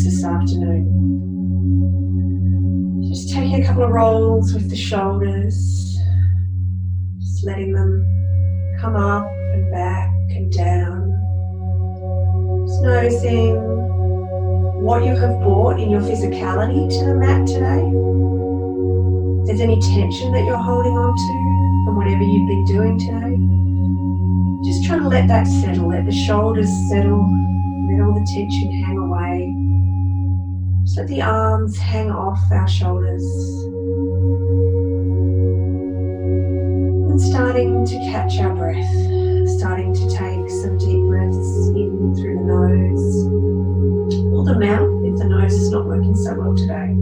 practice this afternoon. Just taking a couple of rolls with the shoulders, just letting them come up and back and down. Just noticing what you have brought in your physicality to the mat today. If there's any tension that you're holding on to from whatever you've been doing today, just try to let that settle, let the shoulders settle, let all the tension hang away. Just let the arms hang off our shoulders. And starting to catch our breath, starting to take some deep breaths in through the nose or the mouth if the nose is not working so well today.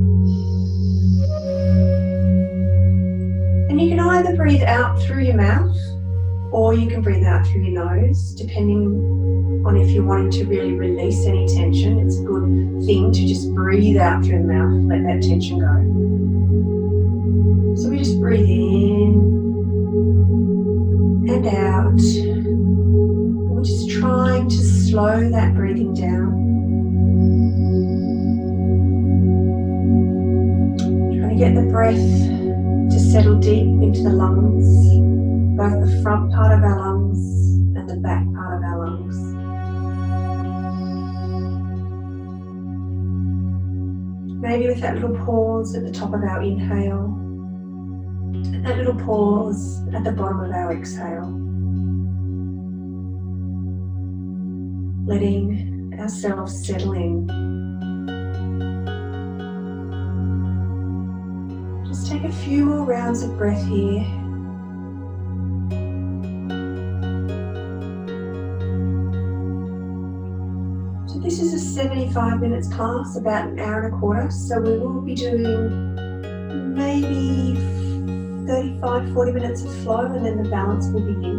And you can either breathe out through your mouth or you can breathe out through your nose, depending on if you're wanting to really release any tension. It's a good thing to just breathe out through the mouth, let that tension go. So we just breathe in and out. We're just trying to slow that breathing down. Trying to get the breath to settle deep into the lungs, both the front part of our lungs and the back part of our lungs. Maybe with that little pause at the top of our inhale, and that little pause at the bottom of our exhale. Letting ourselves settle in. Just take a few more rounds of breath here. This is a 75 minutes class, about an hour and a quarter, so we will be doing maybe 35-40 minutes of flow and then the balance will begin.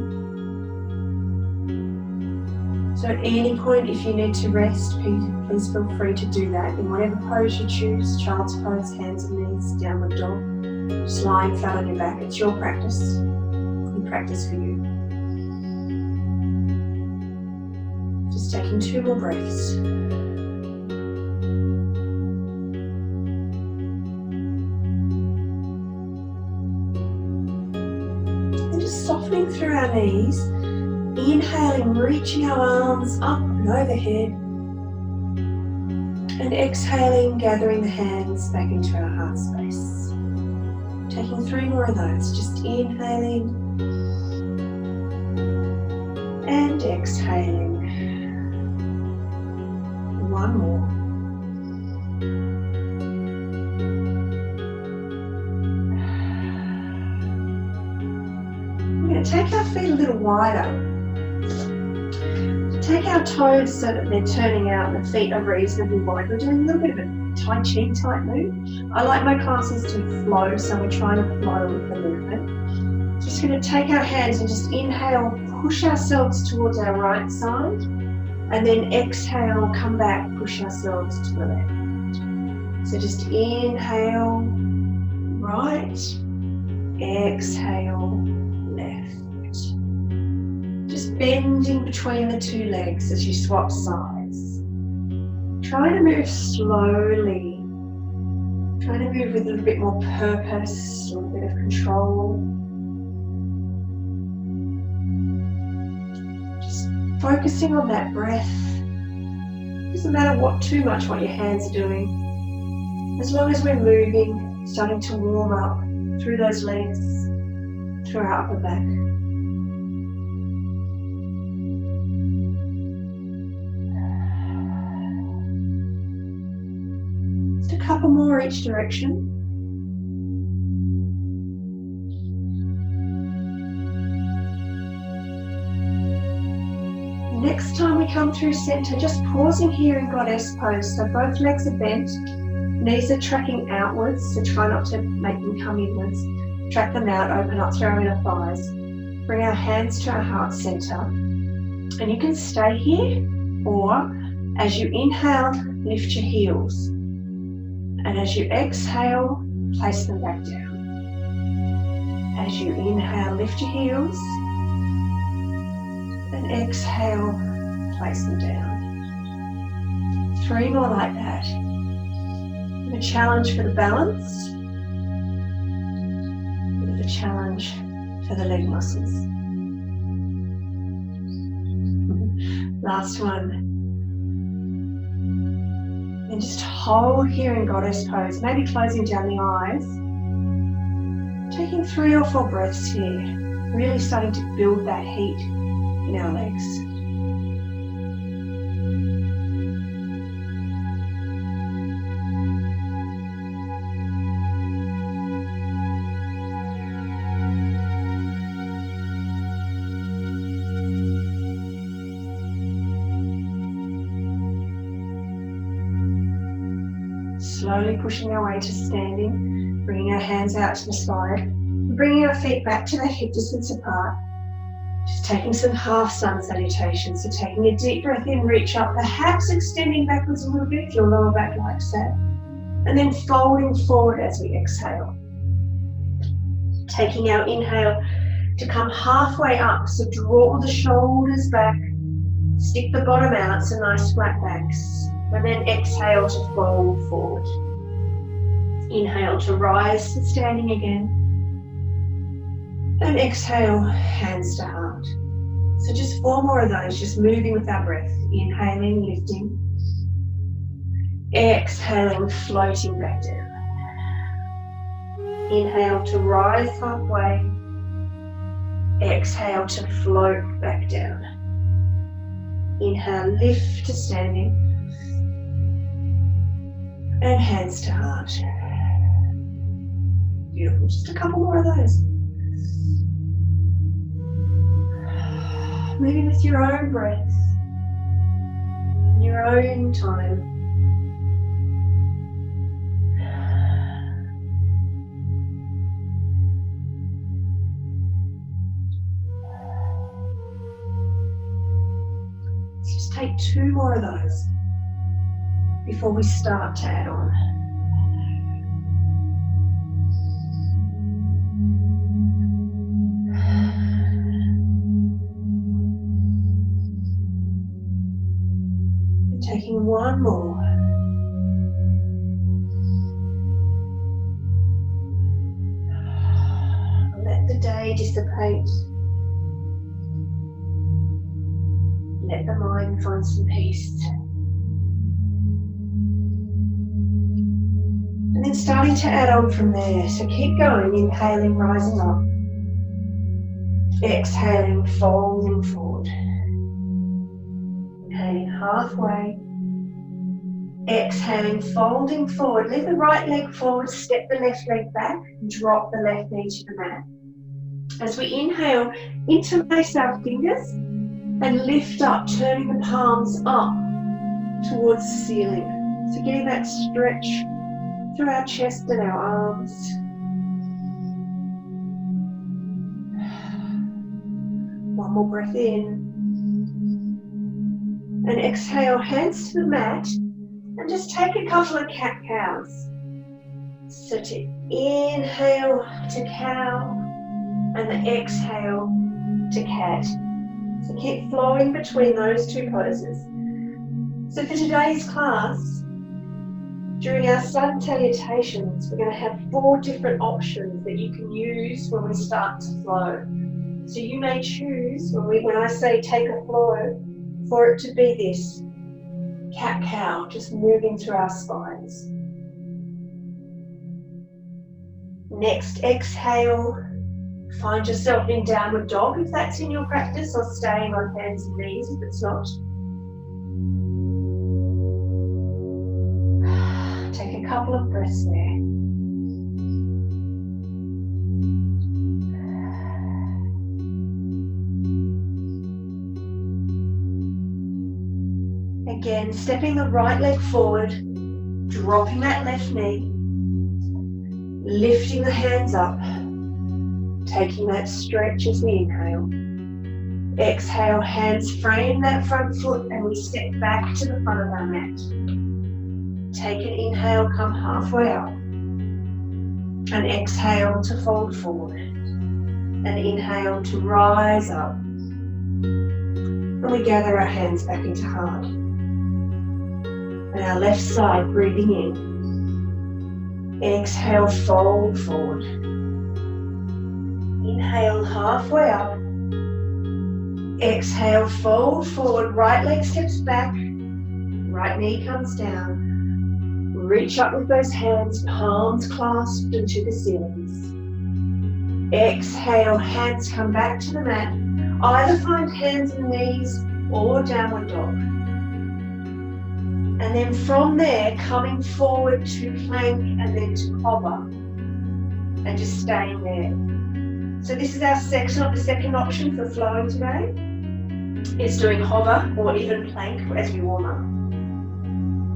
So at any point if you need to rest, please feel free to do that in whatever pose you choose, child's pose, hands and knees, downward dog, just lying flat on your back. It's your practice, you practice for you. Just taking 2 more breaths. And just softening through our knees, inhaling, reaching our arms up and overhead, and exhaling, gathering the hands back into our heart space. Taking 3 more of those, just inhaling and exhaling. 1 more. We're going to take our feet a little wider. Take our toes so that they're turning out and the feet are reasonably wide. We're doing a little bit of a Tai Chi type move. I like my classes to flow, so we're trying to flow with the movement. Just going to take our hands and just inhale, push ourselves towards our right side. And then exhale, come back, push ourselves to the left. So just inhale, right, exhale, left. Just bending between the 2 legs as you swap sides. Try to move slowly. Try to move with a little bit more purpose, a little bit of control. Focusing on that breath. Doesn't matter too much what your hands are doing. As long as we're moving, starting to warm up through those legs, through our upper back. Just a couple more each direction. Next time we come through center, just pausing here in goddess pose. So both legs are bent, knees are tracking outwards, so try not to make them come inwards. Track them out, open up through our inner thighs. Bring our hands to our heart center. And you can stay here, or as you inhale, lift your heels. And as you exhale, place them back down. As you inhale, lift your heels. And exhale, place them down. 3 more like that. A challenge for the balance. A bit of a challenge for the leg muscles. Last one. And just hold here in goddess pose, maybe closing down the eyes. Taking 3 or 4 breaths here, really starting to build that heat in our legs. Slowly pushing our way to standing, bringing our hands out to the side, bringing our feet back to the hip distance apart. Just taking some half sun salutations, so taking a deep breath in, reach up, perhaps extending backwards a little bit if your lower back likes that, and then folding forward as we exhale. Taking our inhale to come halfway up, so draw the shoulders back, stick the bottom out, so nice flat backs. And then exhale to fold forward. Inhale to rise to standing again. And exhale, hands to heart. So just 4 more of those, just moving with our breath. Inhaling, lifting. Exhaling, floating back down. Inhale to rise halfway. Exhale to float back down. Inhale, lift to standing. And hands to heart. Beautiful. Just a couple more of those. Moving with your own breath, your own time. Let's just take 2 more of those before we start to add on. And taking 1 more. Let the day dissipate. Let the mind find some peace. And then starting to add on from there. So keep going, inhaling, rising up. Exhaling, folding forward. Inhaling halfway. Exhaling, folding forward. Lift the right leg forward, step the left leg back, and drop the left knee to the mat. As we inhale, interlace our fingers and lift up, turning the palms up towards the ceiling. So getting that stretch through our chest and our arms. One more breath in. And exhale, hands to the mat. And just take a couple of cat-cows. So to inhale to cow, and the exhale to cat. So keep flowing between those 2 poses. So for today's class, during our sun salutations, we're going to have 4 different options that you can use when we start to flow. So you may choose, when I say take a flow, for it to be this cat-cow, just moving through our spines. Next, exhale. Find yourself in downward dog if that's in your practice, or staying on hands and knees if it's not. Take a couple of breaths there. Again, stepping the right leg forward, dropping that left knee, lifting the hands up, taking that stretch as we inhale. Exhale, hands frame that front foot and we step back to the front of our mat. Take an inhale, come halfway up. And exhale to fold forward. And inhale to rise up. And we gather our hands back into heart. And our left side, breathing in. Exhale, fold forward. Inhale, halfway up. Exhale, fold forward. Right leg steps back. Right knee comes down. Reach up with those hands, palms clasped into the ceilings. Exhale, hands come back to the mat. Either find hands and knees or downward dog. And then from there, coming forward to plank and then to hover. And just staying there. So this is our second option for flowing today. Is doing hover or even plank as we warm up.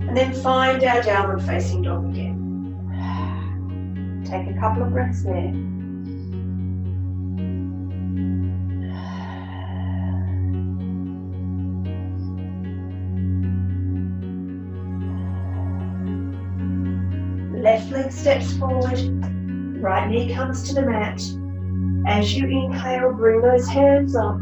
And then find our downward facing dog again. Take a couple of breaths there. Left leg steps forward, right knee comes to the mat. As you inhale, bring those hands up.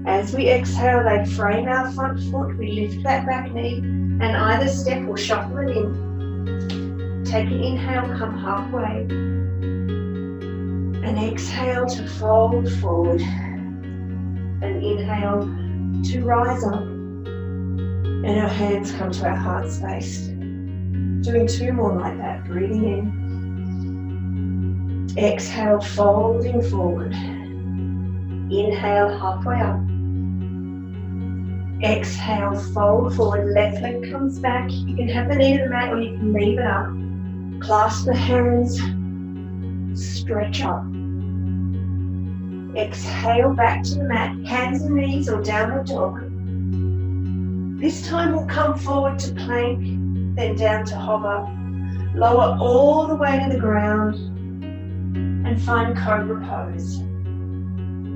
As we exhale, they frame our front foot. We lift that back knee and either step or shuffle it in. Take an inhale, come halfway. And exhale to fold forward. And inhale to rise up. And our hands come to our heart space. Doing two more like that, breathing in. Exhale, folding forward. Inhale, halfway up. Exhale, fold forward, left leg comes back. You can have the knee to the mat or you can leave it up. Clasp the hands, stretch up. Exhale, back to the mat, hands and knees or downward dog. This time we'll come forward to plank, then down to hover. Lower all the way to the ground and find cobra pose.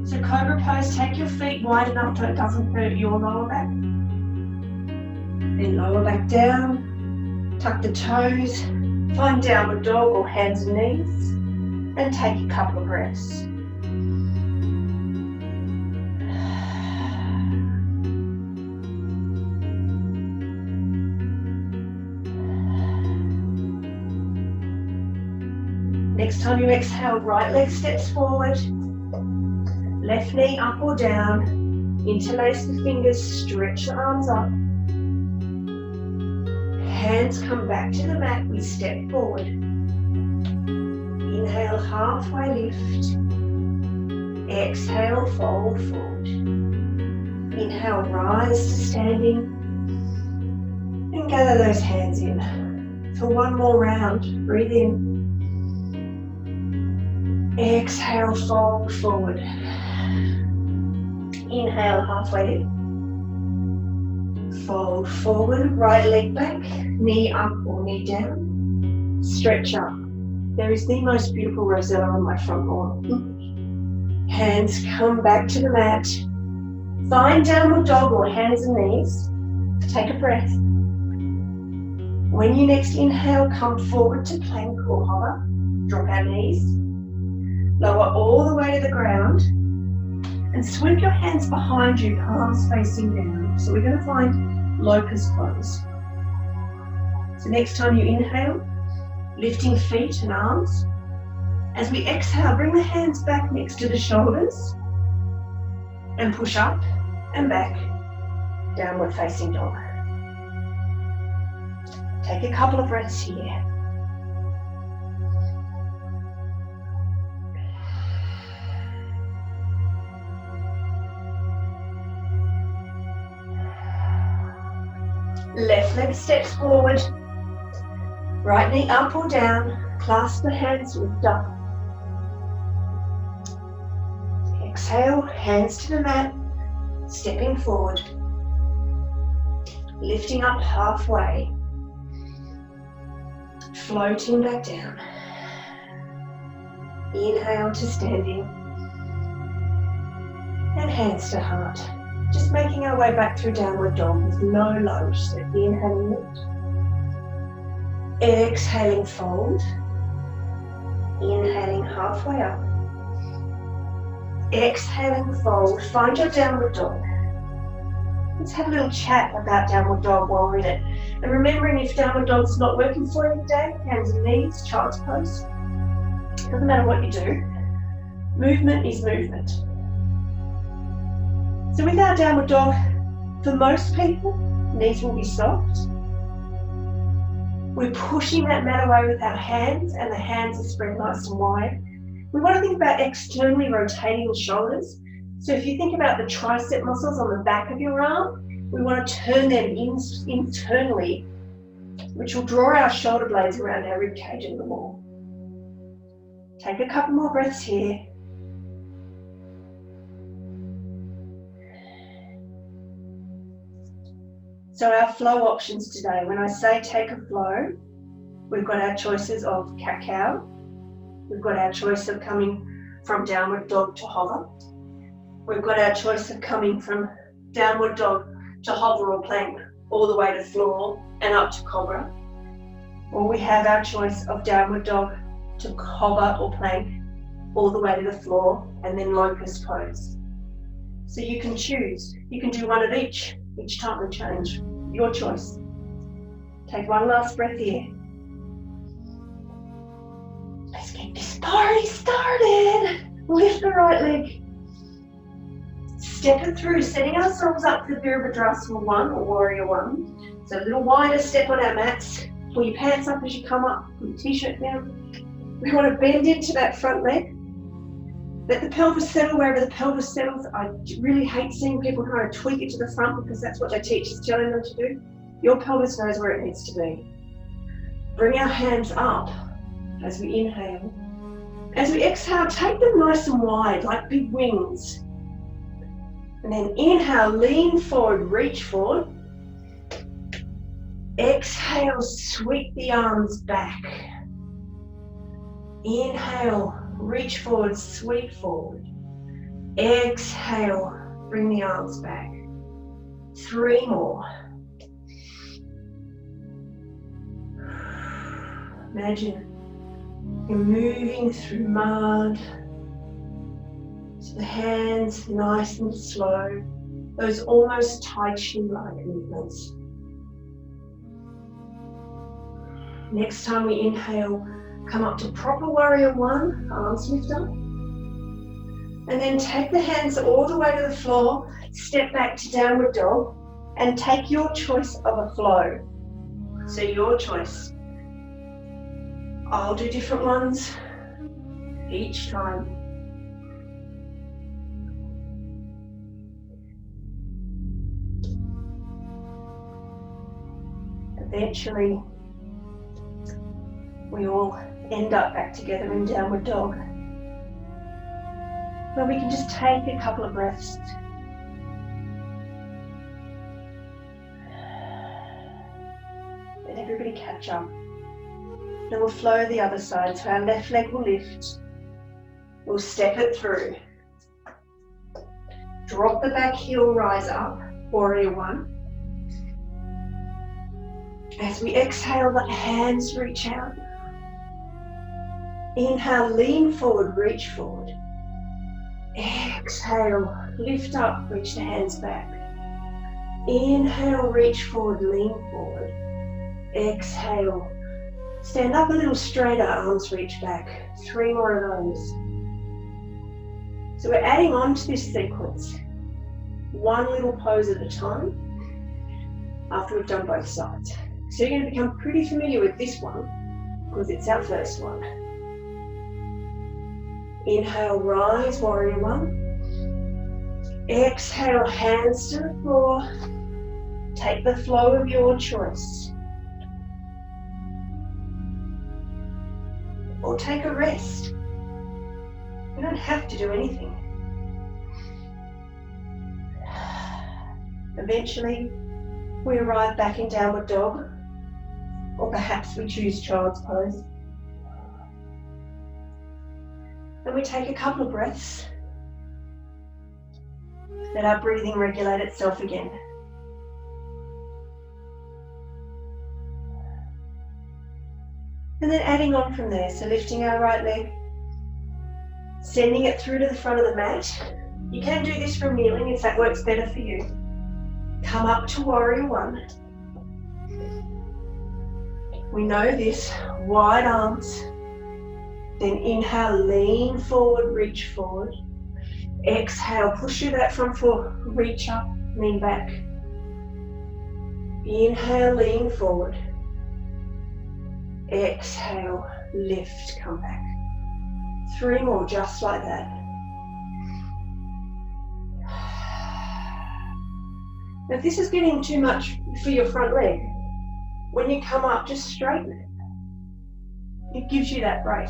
So cobra pose, take your feet wide enough so it doesn't hurt your lower back. Then lower back down, tuck the toes, find downward dog or hands and knees, and take a couple of breaths. Next time you exhale, right leg steps forward. Left knee up or down, interlace the fingers, stretch the arms up. Hands come back to the mat, we step forward. Inhale, halfway lift. Exhale, fold forward. Inhale, rise to standing. And gather those hands in. For one more round, breathe in. Exhale, fold forward. Inhale, halfway in. Fold forward, right leg back, knee up or knee down. Stretch up. There is the most beautiful rosetta on my front lawn. Hands come back to the mat. Find downward dog or hands and knees. Take a breath. When you next inhale, come forward to plank or hover. Drop our knees. Lower all the way to the ground. And sweep your hands behind you, palms facing down. So we're going to find locust pose. So next time you inhale, lifting feet and arms. As we exhale, bring the hands back next to the shoulders. And push up and back, downward facing dog. Take a couple of breaths here. Left leg steps forward, right knee up or down, clasp the hands, lift up. Exhale, hands to the mat, stepping forward, lifting up halfway, floating back down. Inhale to standing, and hands to heart. Just making our way back through downward dog with no lunge. So inhaling lift. Exhaling fold. Inhaling halfway up. Exhaling fold. Find your downward dog. Let's have a little chat about downward dog while we're in it. And remembering if downward dog's not working for you today, hands and knees, child's pose. It doesn't matter what you do. Movement is movement. So with our downward dog, for most people, knees will be soft. We're pushing that mat away with our hands, and the hands are spread nice and wide. We want to think about externally rotating the shoulders. So if you think about the tricep muscles on the back of your arm, we want to turn them internally, which will draw our shoulder blades around our rib cage a little more. Take a couple more breaths here. So our flow options today, when I say take a flow, we've got our choices of cat-cow. We've got our choice of coming from downward dog to hover. We've got our choice of coming from downward dog to hover or plank all the way to floor and up to cobra. Or we have our choice of downward dog to hover or plank all the way to the floor and then locust pose. So you can choose. You can do one of each time we change. Your choice. Take one last breath here. Let's get this party started. Lift the right leg. Step it through, setting ourselves up for Virabhadrasana 1 or Warrior 1. So a little wider step on our mats. Pull your pants up as you come up. Put your t-shirt down. We want to bend into that front leg. Let the pelvis settle wherever the pelvis settles. I really hate seeing people trying to tweak it to the front because that's what their teacher's telling them to do. Your pelvis knows where it needs to be. Bring our hands up as we inhale. As we exhale, take them nice and wide, like big wings. And then inhale, lean forward, reach forward. Exhale, sweep the arms back. Inhale, reach forward, sweep forward. Exhale, bring the arms back. 3 more. Imagine you're moving through mud. So the hands nice and slow. Those almost Tai Chi-like movements. Next time we inhale, come up to proper Warrior 1, arms lift up. And then take the hands all the way to the floor, step back to downward dog, and take your choice of a flow. So your choice. I'll do different ones each time. Eventually, we all end up back together in downward dog. But we can just take a couple of breaths. Let everybody catch up. Then we'll flow the other side. So our left leg will lift. We'll step it through. Drop the back heel, rise up. Warrior 1. As we exhale, let hands reach out. Inhale, lean forward, reach forward. Exhale, lift up, reach the hands back. Inhale, reach forward, lean forward. Exhale, stand up a little straighter, arms reach back. 3 more of those. So we're adding on to this sequence, one little pose at a time after we've done both sides. So you're going to become pretty familiar with this one because it's our first one. Inhale, rise, Warrior 1. Exhale, hands to the floor. Take the flow of your choice. Or take a rest. You don't have to do anything. Eventually, we arrive back in downward dog. Or perhaps we choose child's pose. And we take a couple of breaths. Let our breathing regulate itself again. And then adding on from there, so lifting our right leg, sending it through to the front of the mat. You can do this from kneeling if that works better for you. Come up to warrior one. We know this, wide arms. Then inhale, lean forward, reach forward. Exhale, push through that front foot, reach up, lean back. Inhale, lean forward. Exhale, lift, come back. 3 more, just like that. Now if this is getting too much for your front leg, when you come up, just straighten it. It gives you that break.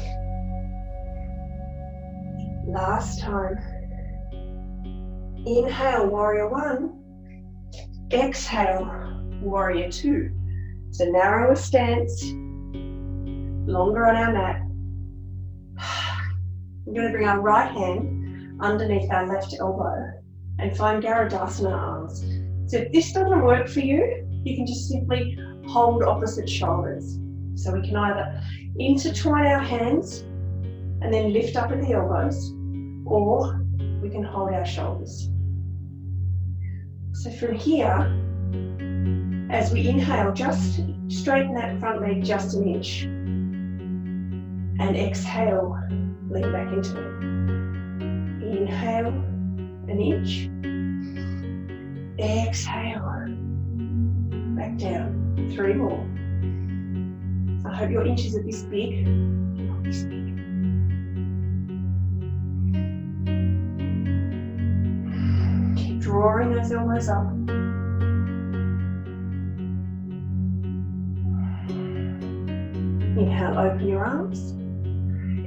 Last time. Inhale, warrior one. Exhale, warrior two. So narrower stance, longer on our mat. We're going to bring our right hand underneath our left elbow and find Garudasana arms. So if this doesn't work for you, you can just simply hold opposite shoulders. So we can either intertwine our hands and then lift up at the elbows, or we can hold our shoulders. So from here, as we inhale, just straighten that front leg just an inch. And exhale, lean back into it. Inhale, an inch. Exhale, back down. 3 more. So I hope your inches are this big, not this big. Keep drawing those elbows up. Inhale, open your arms.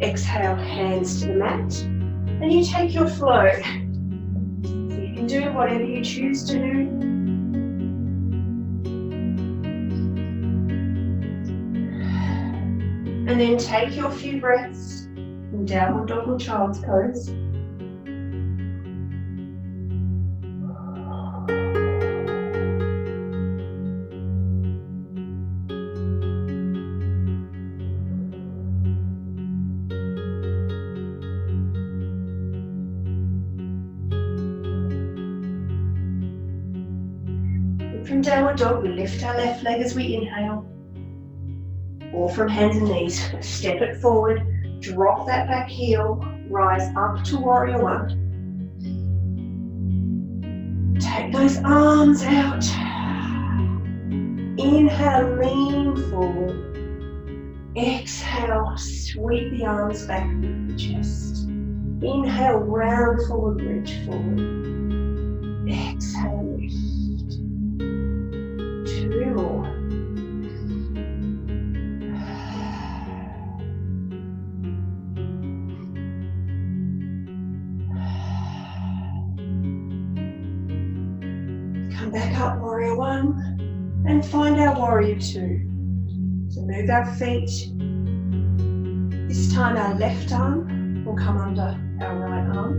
Exhale, hands to the mat. And you take your flow. So you can do whatever you choose to do. And then take your few breaths in downward dog or child's pose. From downward dog, we lift our left leg as we inhale. Or from hands and knees, step it forward, drop that back heel, rise up to warrior one. Take those arms out. Inhale, lean forward. Exhale, sweep the arms back with the chest. Inhale, round forward, reach forward. Exhale, lift. 2 more. Come back up, warrior one, and find our warrior two. So move our feet. This time our left arm will come under our right arm,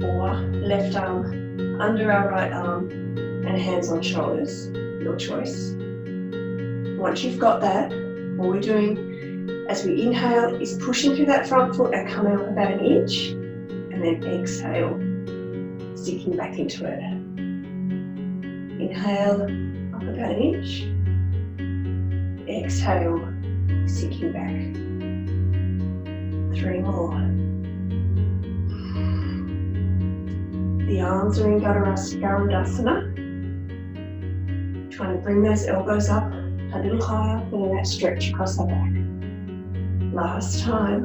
or left arm under our right arm and hands on shoulders, your choice. Once you've got that, all we're doing as we inhale is pushing through that front foot and coming up about an inch, and then exhale, sinking back into it. Inhale, up about an inch. Exhale, sinking back. 3 more. The arms are in Garudasana. Trying to bring those elbows up a little higher, feeling that stretch across our back. Last time.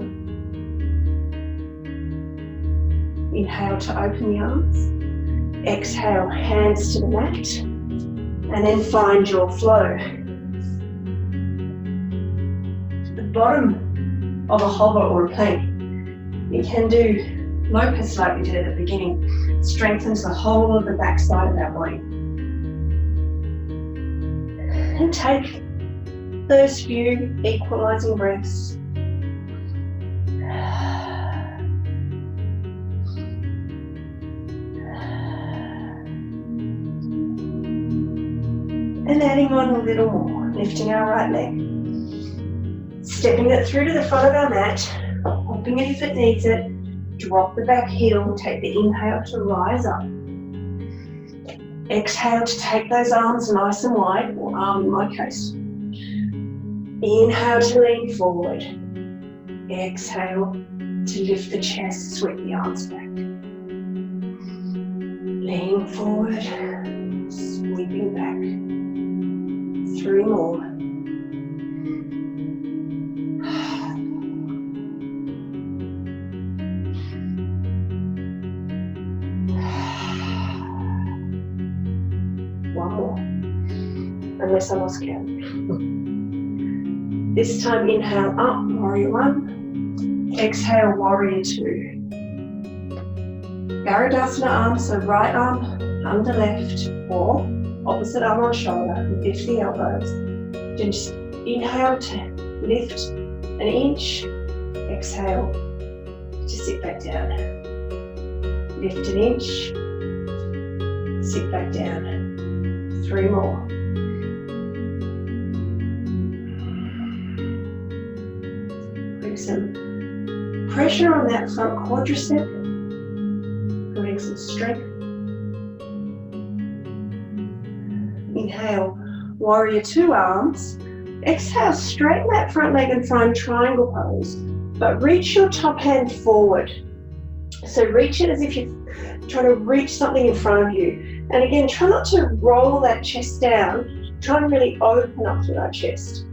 Inhale to open the arms. Exhale, hands to the mat. And then find your flow. The bottom of a hover or a plank, you can do locust like we did at the beginning. Strengthens the whole of the back side of our body. And take those few equalizing breaths. And adding on a little more, lifting our right leg. Stepping it through to the front of our mat, hopping it if it needs it. Drop the back heel, take the inhale to rise up. Exhale to take those arms nice and wide, or arm in my case. Inhale to lean forward. Exhale to lift the chest, sweep the arms back. Lean forward, sweeping back. 3 more. One more, unless I lost count. This time inhale up, warrior 1. Exhale, warrior 2. Garudasana arm, so right arm under left, or opposite arm on shoulder, lift the elbows. Then just inhale to lift an inch, exhale to sit back down. Lift an inch, sit back down. 3 more. Putting some pressure on that front quadricep, putting some strength. Inhale, warrior 2 arms. Exhale, straighten that front leg and find triangle pose, but reach your top hand forward. So reach it as if you're trying to reach something in front of you. And again, try not to roll that chest down. Try and really open up through our chest.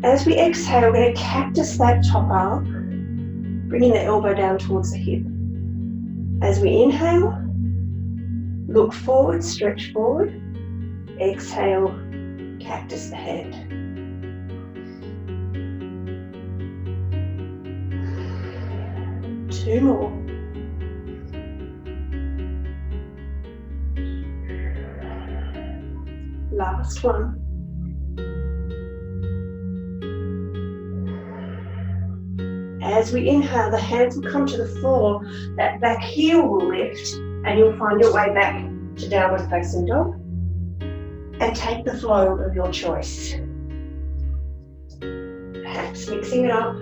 As we exhale, we're going to cactus that top arm, bringing the elbow down towards the hip. As we inhale, look forward, stretch forward. Exhale, cactus the hand. Two more. Last one. As we inhale, the hands will come to the floor, that back heel will lift, and you'll find your way back to downward facing dog. And take the flow of your choice. Perhaps mixing it up,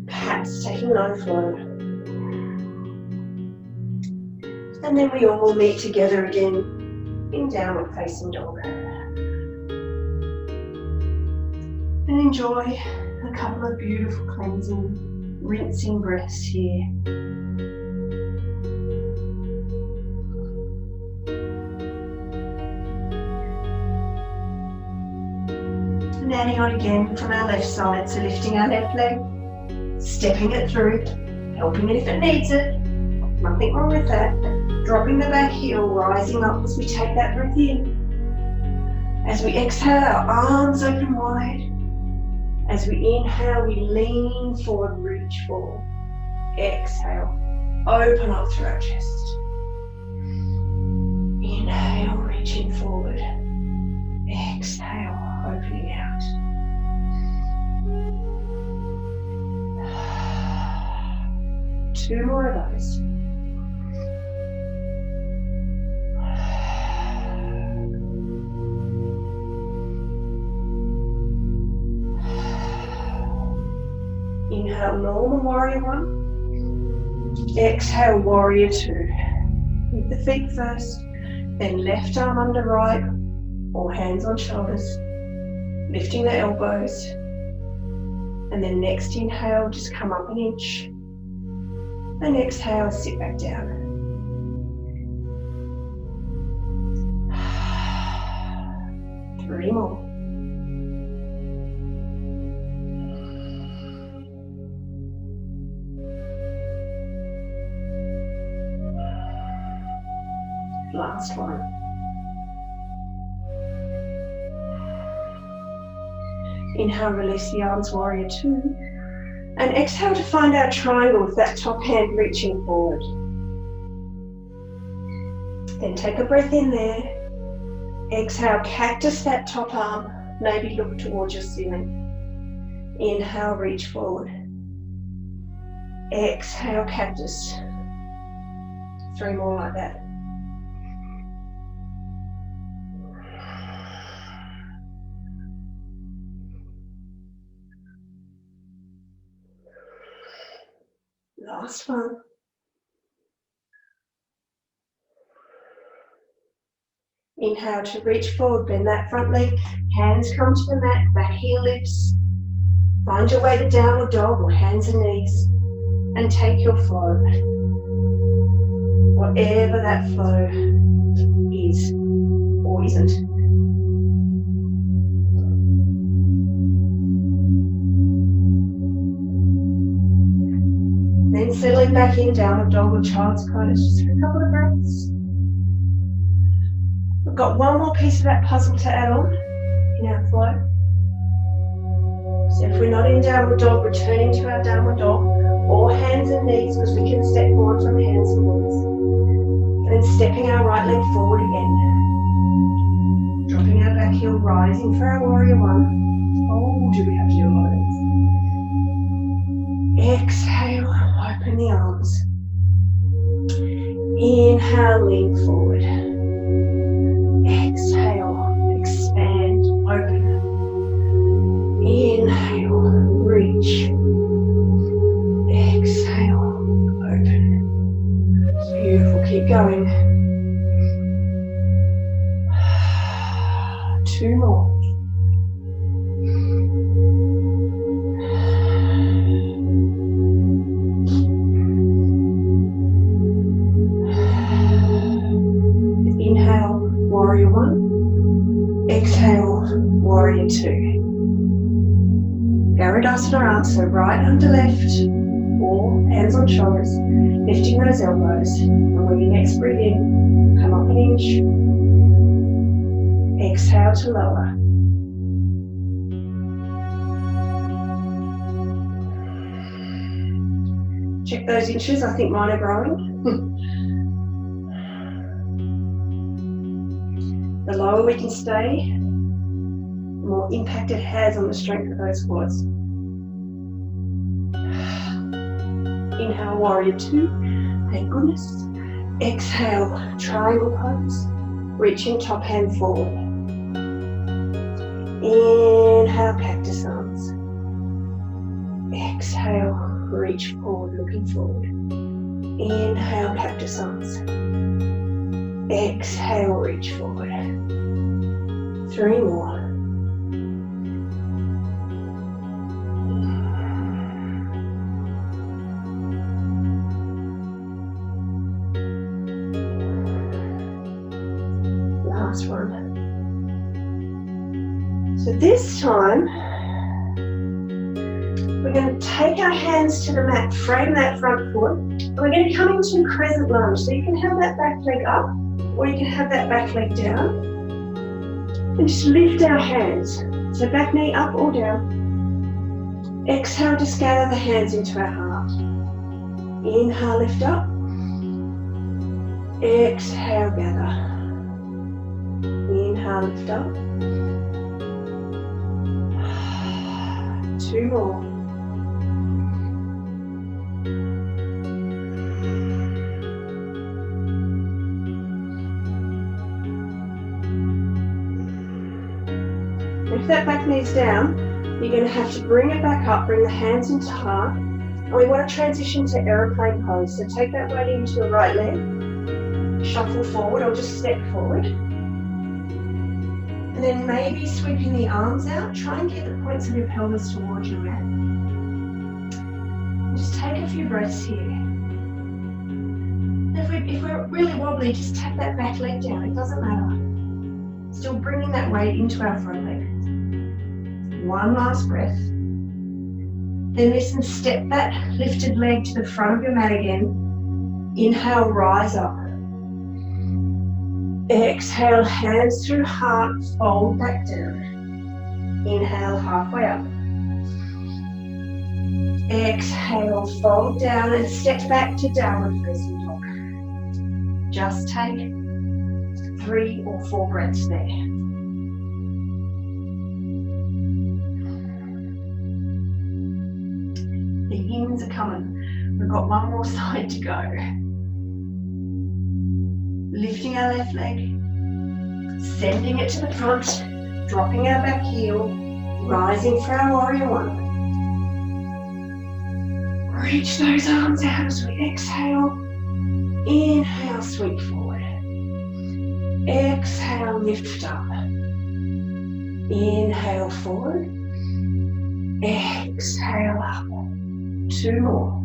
perhaps taking no flow. And then we all meet together again in downward facing dog. And enjoy a couple of beautiful cleansing, rinsing breaths here. And adding on again from our left side, so lifting our left leg, stepping it through, helping it if it needs it, nothing wrong with that. Dropping the back heel, rising up as we take that breath in. As we exhale, our arms open wide. As we inhale, we lean forward, reach forward. Exhale, open up through our chest. Inhale, reaching forward. Exhale, opening out. Two more of those. Inhale, normal warrior 1. Exhale, warrior 2. With the feet first, then left arm under right, or hands on shoulders, lifting the elbows. And then next inhale, just come up an inch. And exhale, sit back down. Three more. Last one. Inhale, release the arms, warrior 2. And exhale to find our triangle with that top hand reaching forward. Then take a breath in there. Exhale, cactus that top arm, maybe look towards your ceiling. Inhale, reach forward. Exhale, cactus. 3 more like that. Last one. Inhale to reach forward, bend that front leg, hands come to the mat, back heel lifts. Find your way to downward dog or hands and knees, and take your flow. Whatever that flow is or isn't. Then settling back in, downward dog or child's pose, just for a couple of breaths. We've got one more piece of that puzzle to add on in our flow. So if we're not in downward dog, returning to our downward dog, or hands and knees, because we can step forward from hands and knees. And then stepping our right leg forward again. Dropping our back heel, rising for our warrior one. Oh, do we have to do a lot of these? Exhale, open the arms. Inhale, lean forward. Exhale, expand, open. Inhale, reach. Exhale, open. It's beautiful, keep going. 2 more. Inhale, warrior one. Exhale, warrior two. Garudasana arms, so right under left, or hands on shoulders, lifting those elbows. And when you next breathe in, come up an inch. Exhale to lower. Check those inches, I think mine are growing. The lower we can stay, the more impact it has on the strength of those quads. Inhale, warrior two. Thank goodness. Exhale, triangle pose. Reaching top hand forward. Inhale, cactus arms. Exhale, reach forward, looking forward. Inhale, cactus arms. Exhale, reach forward. 3 more. Last one. So this time, we're going to take our hands to the mat, frame that front foot, and we're going to come into crescent lunge. So you can have that back leg up, or you can have that back leg down. And just lift our hands. So back knee up or down. Exhale, just gather the hands into our heart. Inhale, lift up. Exhale, gather. Inhale, lift up. 2 more. If that back knee's down, you're going to have to bring it back up, bring the hands into heart. And we want to transition to aeroplane pose. So take that weight into your right leg, shuffle forward or just step forward. And then maybe sweeping the arms out, try and get the points of your pelvis towards your mat. Just take a few breaths here. If we're really wobbly, just tap that back leg down, it doesn't matter. Still bringing that weight into our front leg. 1 last breath. Then listen, step that lifted leg to the front of your mat again. Inhale, rise up. Exhale, hands through heart, fold back down. Inhale, halfway up. Exhale, fold down and step back to downward facing dog. Just take 3 or 4 breaths there. The ins are coming. We've got 1 more side to go. Lifting our left leg, sending it to the front, dropping our back heel, rising for our warrior one. Reach those arms out as we exhale. Inhale, sweep forward. Exhale, lift up. Inhale forward. Exhale up. 2 more.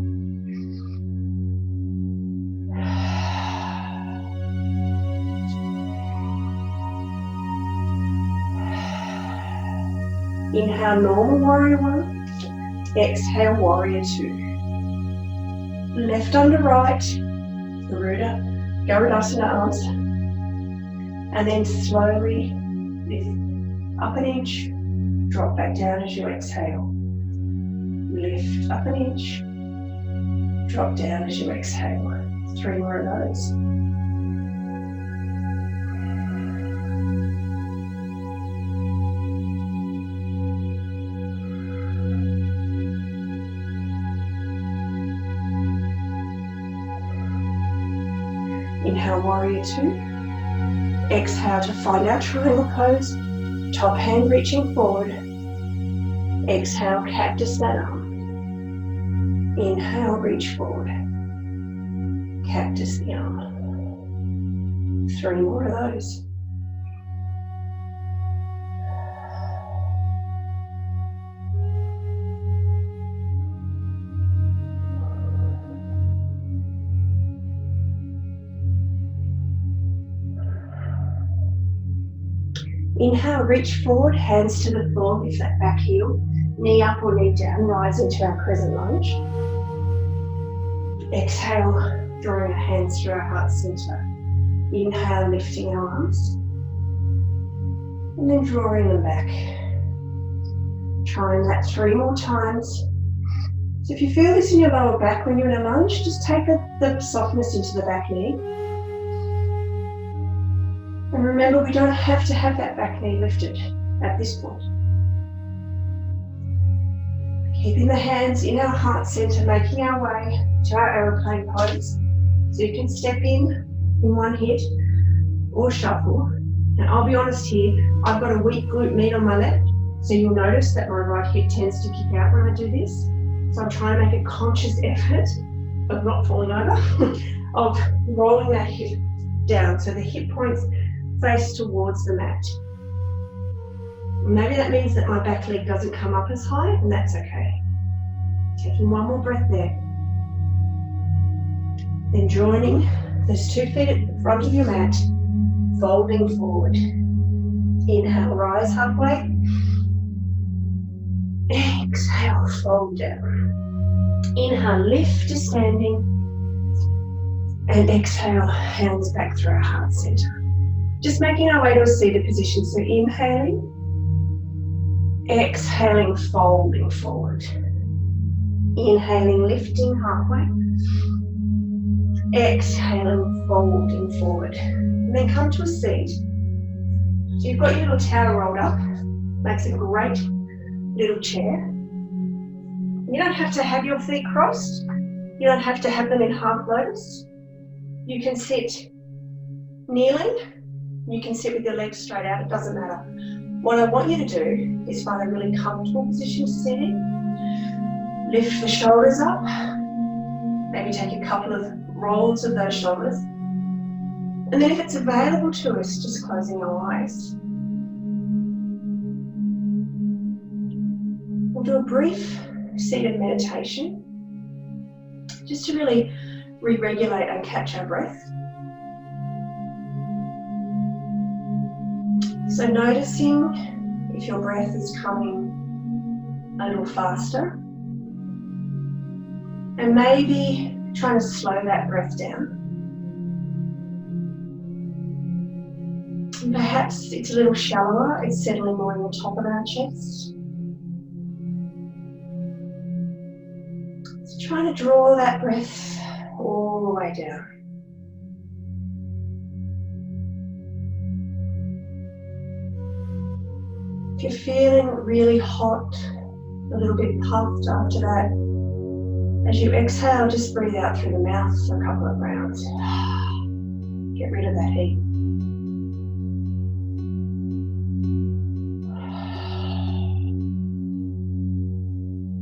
Inhale, normal warrior 1. Exhale, warrior 2. Left under right, Garudasana arms. And then slowly lift up an inch, drop back down as you exhale. Lift up an inch, drop down as you exhale. 3 more of those. Inhale, warrior 2. Exhale to find our triangle pose. Top hand reaching forward. Exhale, cactus that arm. Inhale, reach forward. Cactus the arm. 3 more of those. Inhale, reach forward, hands to the floor, lift that back heel, knee up or knee down, rise into our crescent lunge. Exhale, drawing our hands through our heart center. Inhale, lifting our arms. And then drawing them back. Trying that 3 more times. So if you feel this in your lower back when you're in a lunge, just take the softness into the back knee. And remember, we don't have to have that back knee lifted at this point. Keeping the hands in our heart center, making our way to our aeroplane pose. So you can step in one hit or shuffle. And I'll be honest here, I've got a weak glute med on my left. So you'll notice that my right hip tends to kick out when I do this. So I'm trying to make a conscious effort of not falling over, of rolling that hip down. So the hip points face towards the mat. Maybe that means that my back leg doesn't come up as high, and that's okay. Taking 1 more breath there. Then joining those 2 feet at the front of your mat, folding forward. Inhale, rise halfway. Exhale, fold down. Inhale, lift to standing. And exhale, hands back through our heart center. Just making our way to a seated position. So inhaling, exhaling, folding forward. Inhaling, lifting halfway. Exhaling, folding forward. And then come to a seat. So you've got your little towel rolled up. Makes a great little chair. You don't have to have your feet crossed. You don't have to have them in half lotus. You can sit kneeling. You can sit with your legs straight out, it doesn't matter. What I want you to do is find a really comfortable position to sit in. Lift the shoulders up. Maybe take a couple of rolls of those shoulders. And then if it's available to us, just closing our eyes. We'll do a brief seated meditation, just to really re-regulate and catch our breath. So noticing if your breath is coming a little faster, and maybe trying to slow that breath down. And perhaps it's a little shallower, it's settling more in the top of our chest. So trying to draw that breath all the way down. If you're feeling really hot, a little bit puffed after that, as you exhale, just breathe out through the mouth for a couple of rounds. Get rid of that heat.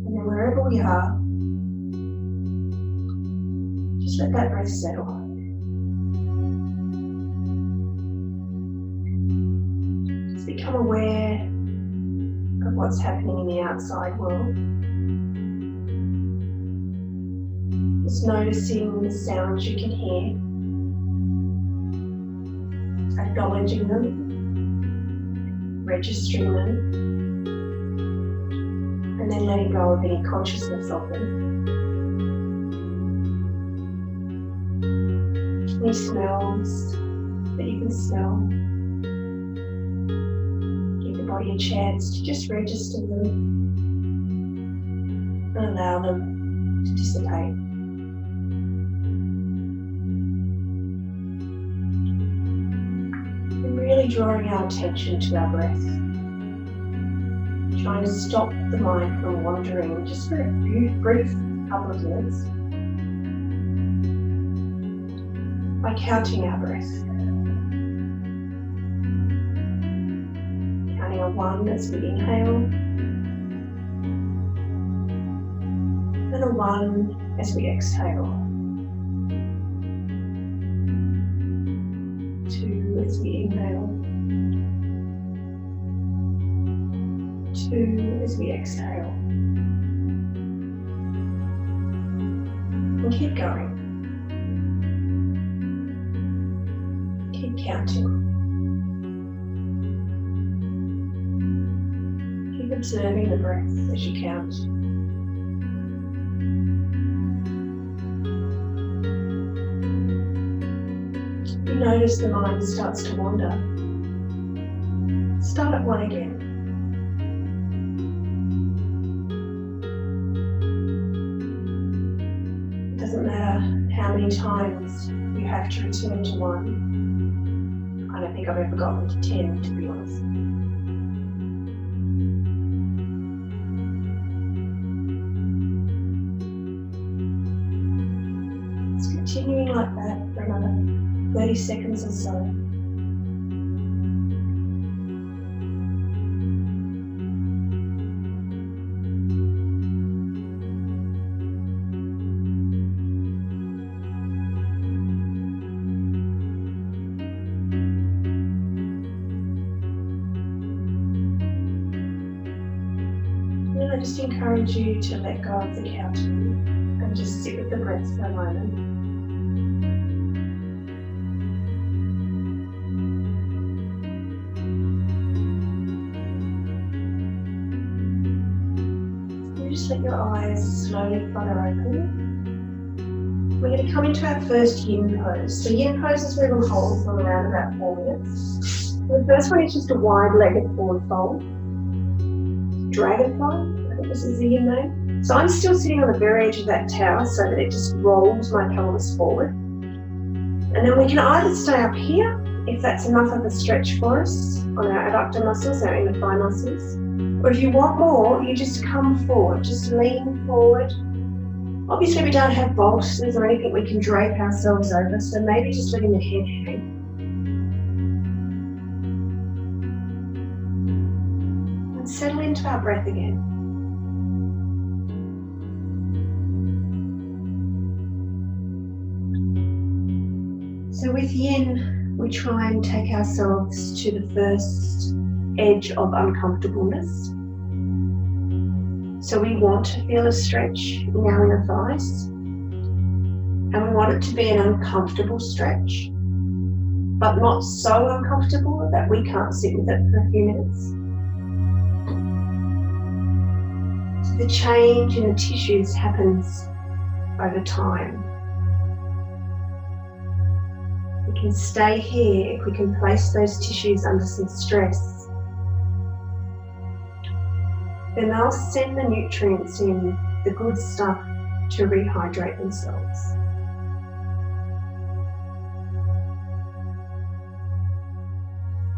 And then wherever we are, just let that breath settle. become aware of what's happening in the outside world. Just noticing the sounds you can hear, acknowledging them, registering them, and then letting go of any consciousness of them. Any smells that you can smell. Give the body a chance to just register them and allow them to dissipate. And really drawing our attention to our breath. Trying to stop the mind from wandering just for a brief couple of minutes. By counting our breath. Counting a 1 as we inhale, and a 1 as we exhale. 2 as we inhale, 2 as we exhale. And keep going. Keep counting. Keep observing the breath as you count. You notice the mind starts to wander. Start at 1 again. It doesn't matter how many times you have to return to 1. I don't think I've ever gotten to 10, to be honest. It's continuing like that for another 30 seconds or so. I just encourage you to let go of the counting and just sit with the breath for a moment. You just let your eyes slowly flutter open. We're going to come into our first yin pose. So yin pose is where we'll hold for around about 4 minutes. The first one is just a wide-legged forward fold. Dragonfly. This is the yin name. So I'm still sitting on the very edge of that tower so that it just rolls my pelvis forward. And then we can either stay up here, if that's enough of a stretch for us, on our adductor muscles, our inner thigh muscles. Or if you want more, you just come forward, just lean forward. Obviously we don't have bolsters or anything we can drape ourselves over, so maybe just letting the head hang. And settle into our breath again. So with yin, we try and take ourselves to the first edge of uncomfortableness. So we want to feel a stretch in our inner thighs. And we want it to be an uncomfortable stretch, but not so uncomfortable that we can't sit with it for a few minutes. So the change in the tissues happens over time. We can stay here if we can place those tissues under some stress. Then they'll send the nutrients in, the good stuff, to rehydrate themselves.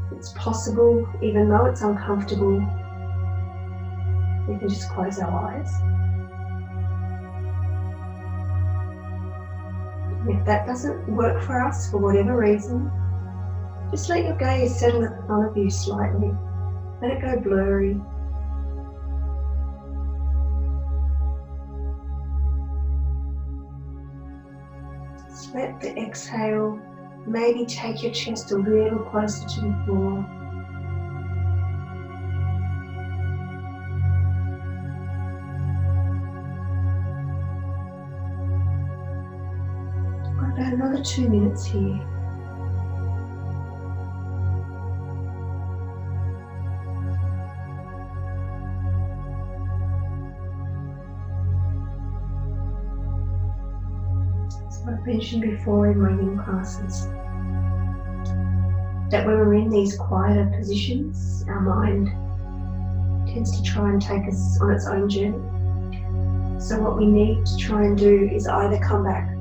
If it's possible, even though it's uncomfortable, we can just close our eyes. If that doesn't work for us for whatever reason, just let your gaze settle at the front of you slightly. Let it go blurry. Just let the exhale maybe take your chest a little closer to the floor. About another 2 minutes here. As I've mentioned before in my yin classes, that when we're in these quieter positions, our mind tends to try and take us on its own journey. So what we need to try and do is either come back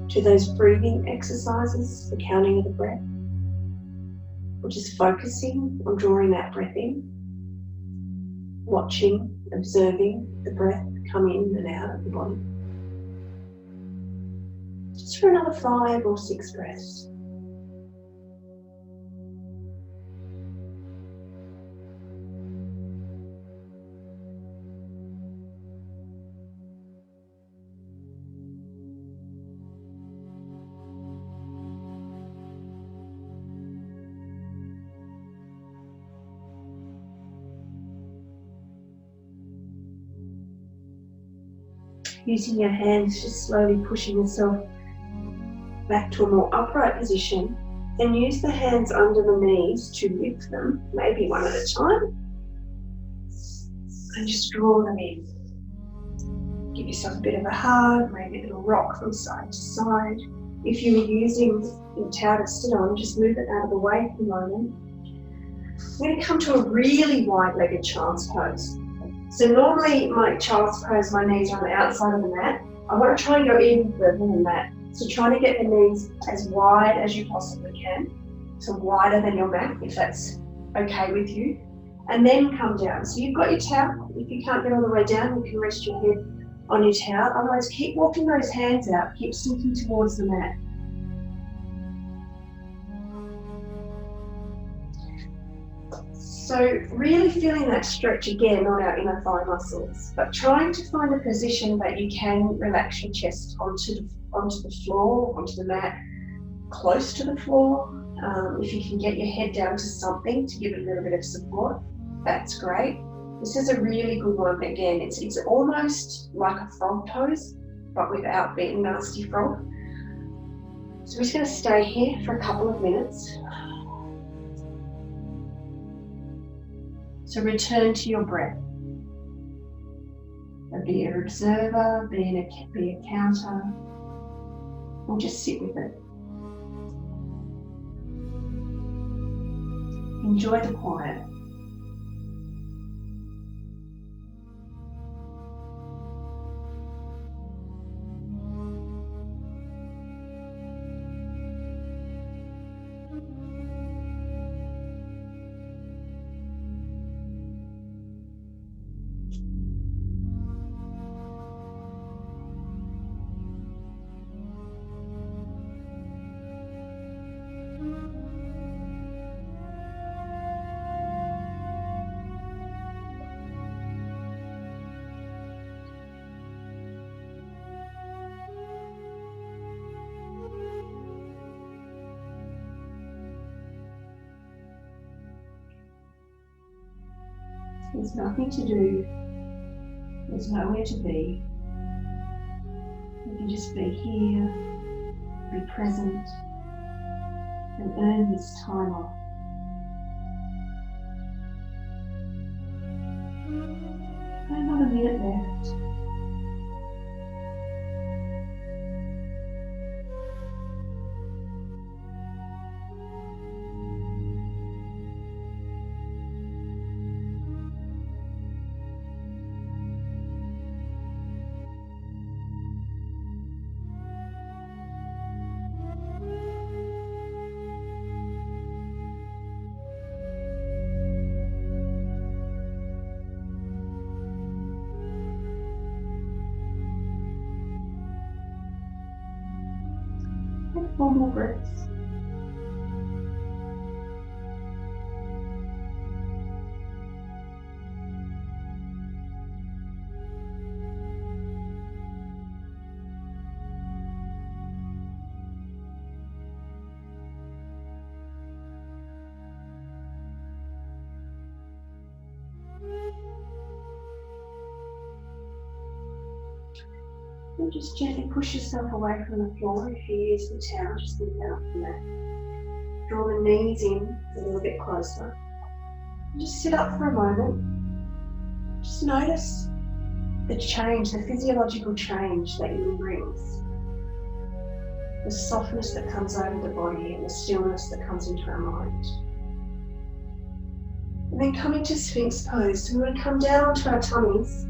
to those breathing exercises, the counting of the breath, or just focusing on drawing that breath in, watching, observing the breath come in and out of the body. Just for another 5 or 6 breaths. Using your hands, just slowly pushing yourself back to a more upright position, and use the hands under the knees to lift them, maybe one at a time, and just draw them in. Give yourself a bit of a hug, maybe a little rock from side to side. If you were using your towel to sit on, just move it out of the way for a moment. We're going to come to a really wide-legged child's pose. So normally my child's pose, my knees are on the outside of the mat. I want to try and go even further than that. So trying to get the knees as wide as you possibly can. So wider than your mat, if that's okay with you. And then come down. So you've got your towel. If you can't get all the way down, you can rest your head on your towel. Otherwise, keep walking those hands out. Keep sinking towards the mat. So really feeling that stretch again on our inner thigh muscles, but trying to find a position that you can relax your chest onto the floor, onto the mat, close to the floor. If you can get your head down to something to give it a little bit of support, that's great. This is a really good one. Again, it's almost like a frog pose, but without being nasty frog. So we're just going to stay here for a couple of minutes. So return to your breath. Be an observer, be a counter, or just sit with it. Enjoy the quiet. There's nothing to do. There's nowhere to be. You can just be here, be present, and earn this time off. Got another minute left. Take 4 more breaths. And just gently push yourself away from the floor. If you use the towel, just lift that up from that. Draw the knees in a little bit closer. And just sit up for a moment. Just notice the change, the physiological change that you brings. The softness that comes over the body and the stillness that comes into our mind. And then coming to Sphinx pose, so we want to come down onto our tummies.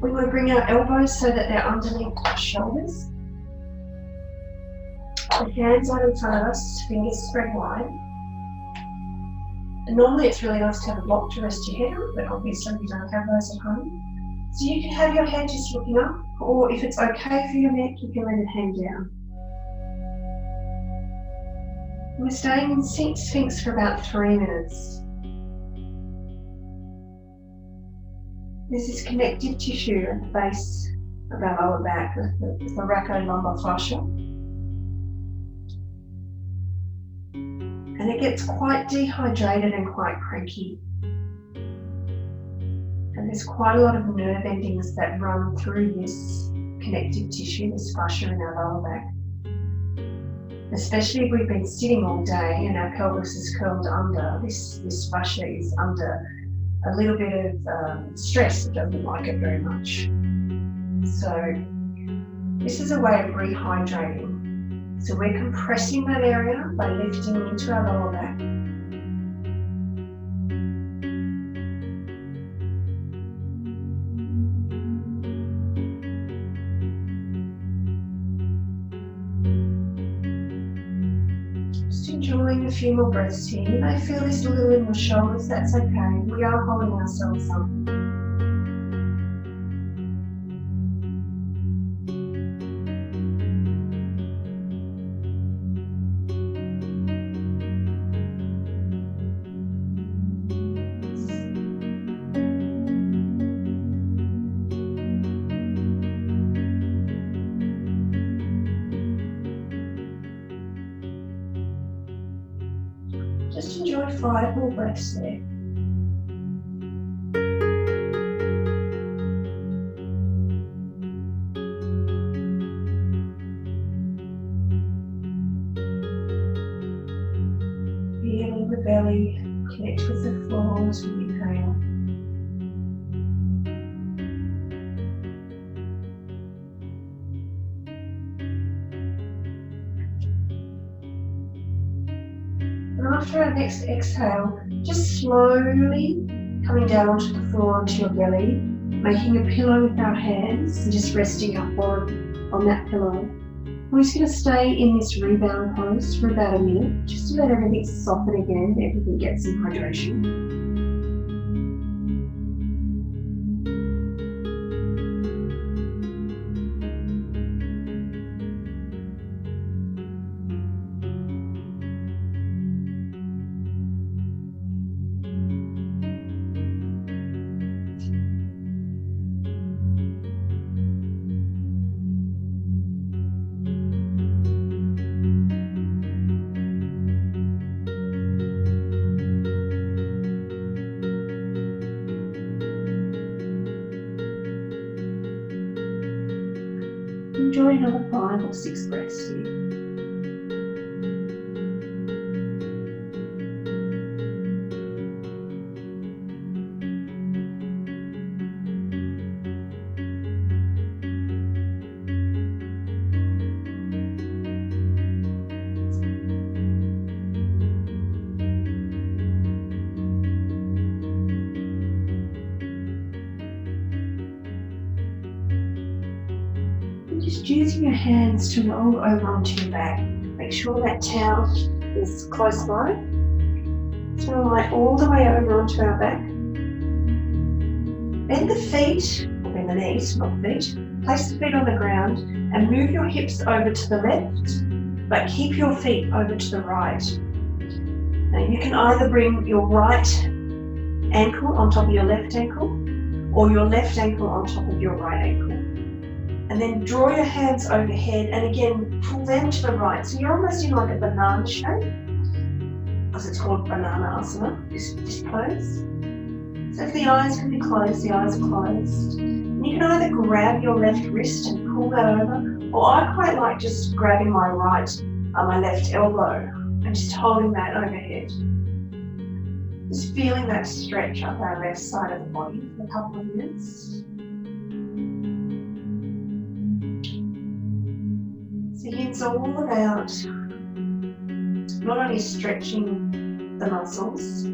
We want to bring our elbows so that they're underneath our shoulders. The hands are in front of us, fingers spread wide. And normally it's really nice to have a block to rest your head on, but obviously we don't have those at home. So you can have your head just looking up, or if it's okay for your neck, you can let it hang down. We're staying in Sphinx for about 3 minutes. This is connective tissue at the base of our lower back, the thoracolumbar fascia. And it gets quite dehydrated and quite cranky. And there's quite a lot of nerve endings that run through this connective tissue, this fascia in our lower back. Especially if we've been sitting all day and our pelvis is curled under, this fascia is under a little bit of stress. It doesn't like it very much. So this is a way of rehydrating. So we're compressing that area by lifting into our lower back. Just enjoying a few more breaths here. You may feel this a little in your shoulders, that's okay. We are holding ourselves up. Just enjoy 5 more breaths there. Feeling the belly connect with the floor as we inhale. And after our next exhale, just slowly coming down onto the floor, onto your belly, making a pillow with our hands and just resting our forehead on that pillow. We're just going to stay in this rebound pose for about a minute, just to let everything soften again, everything gets some hydration. Enjoy another 5 or 6 breaths here. Just using your hands to roll over onto your back. Make sure that towel is close by. So we'll lie all the way over onto our back. Bend the feet, or bend the knees, not feet. Place the feet on the ground and move your hips over to the left, but keep your feet over to the right. Now you can either bring your right ankle on top of your left ankle, or your left ankle on top of your right ankle. And then draw your hands overhead and again pull them to the right. So you're almost in like a banana shape, as it's called banana asana, this pose. So if the eyes can be closed, the eyes are closed. You can either grab your left wrist and pull that over, or I quite like just grabbing my my left elbow and just holding that overhead. Just feeling that stretch up our left side of the body for a couple of minutes. So it's all about not only stretching the muscles,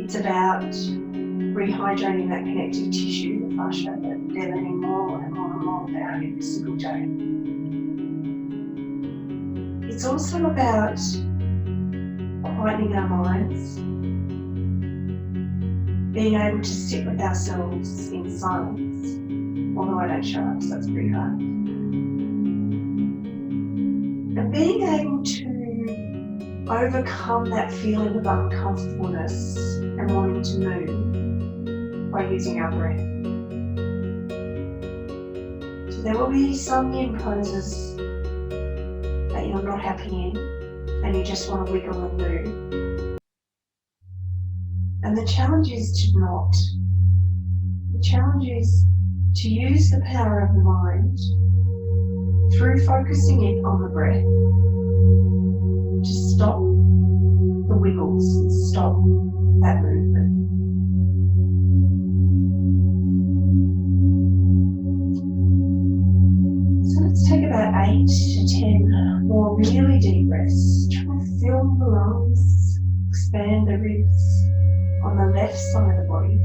it's about rehydrating that connective tissue, the fascia, that they're learning more and more and more about every single day. It's also about quietening our minds, being able to sit with ourselves in silence, although I don't show up, so that's pretty hard. And being able to overcome that feeling of uncomfortableness and wanting to move by using our breath. So there will be some yin poses that you're not happy in and you just want to wiggle and move. And the challenge is to not. The challenge is to use the power of the mind through focusing in on the breath to stop the wiggles and stop that movement. So let's take about 8 to 10 more really deep breaths. Try to fill the lungs, expand the ribs on the left side of the body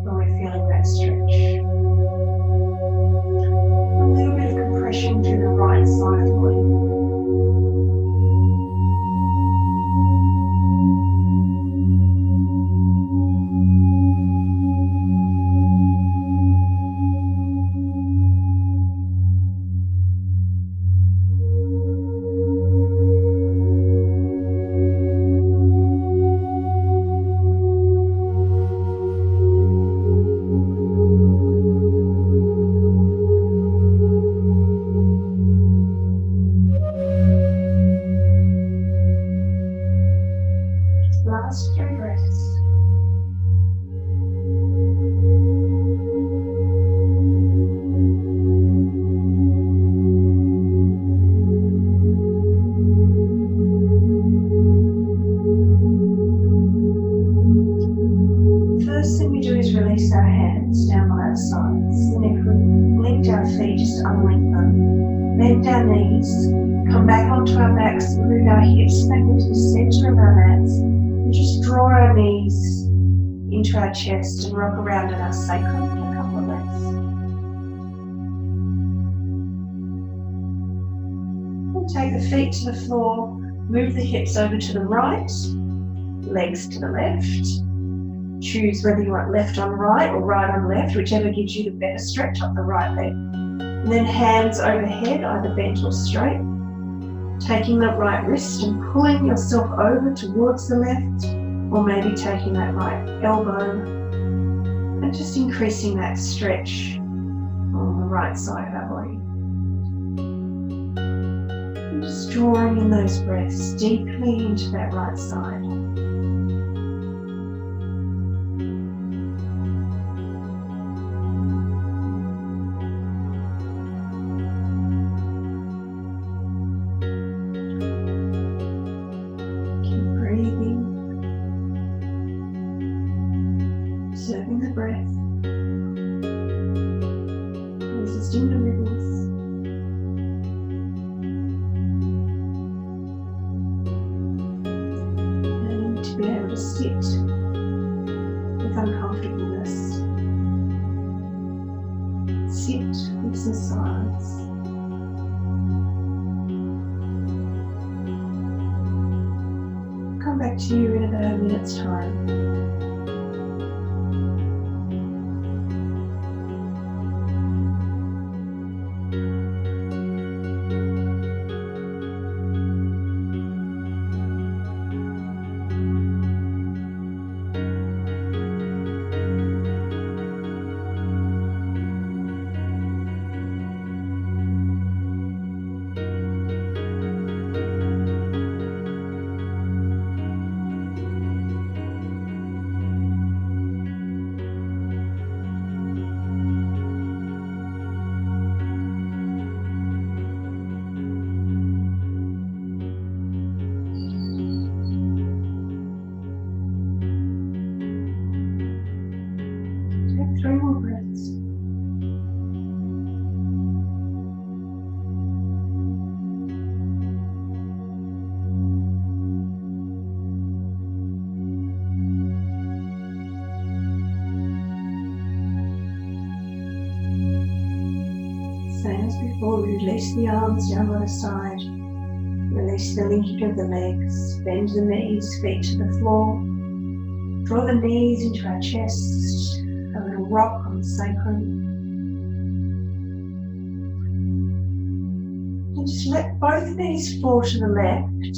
when we're feeling that stretch. A little bit of compression through the right side of the body. Last 3 breaths. First thing we do is release our hands down by our sides. And if we linked our feet, just unlink them. Bend our knees, come back onto our backs, move our hips back into the center of our mats. And just draw our knees into our chest and rock around in our sacrum for a couple of breaths. And take the feet to the floor, move the hips over to the right, legs to the left. Choose whether you want left on right or right on left, whichever gives you the better stretch up the right leg. And then hands overhead, either bent or straight. Taking that right wrist and pulling yourself over towards the left, or maybe taking that right elbow and just increasing that stretch on the right side of our body. And just drawing in those breaths deeply into that right side. Observing the breath, resisting the wiggles, and to be able to sit with uncomfortableness, sit with some silence. Come back to you in about a minute's time. Same as before, release the arms down by the side. Release the linking of the legs. Bend the knees, feet to the floor. Draw the knees into our chest. A little rock on the sacrum. And just let both knees fall to the left.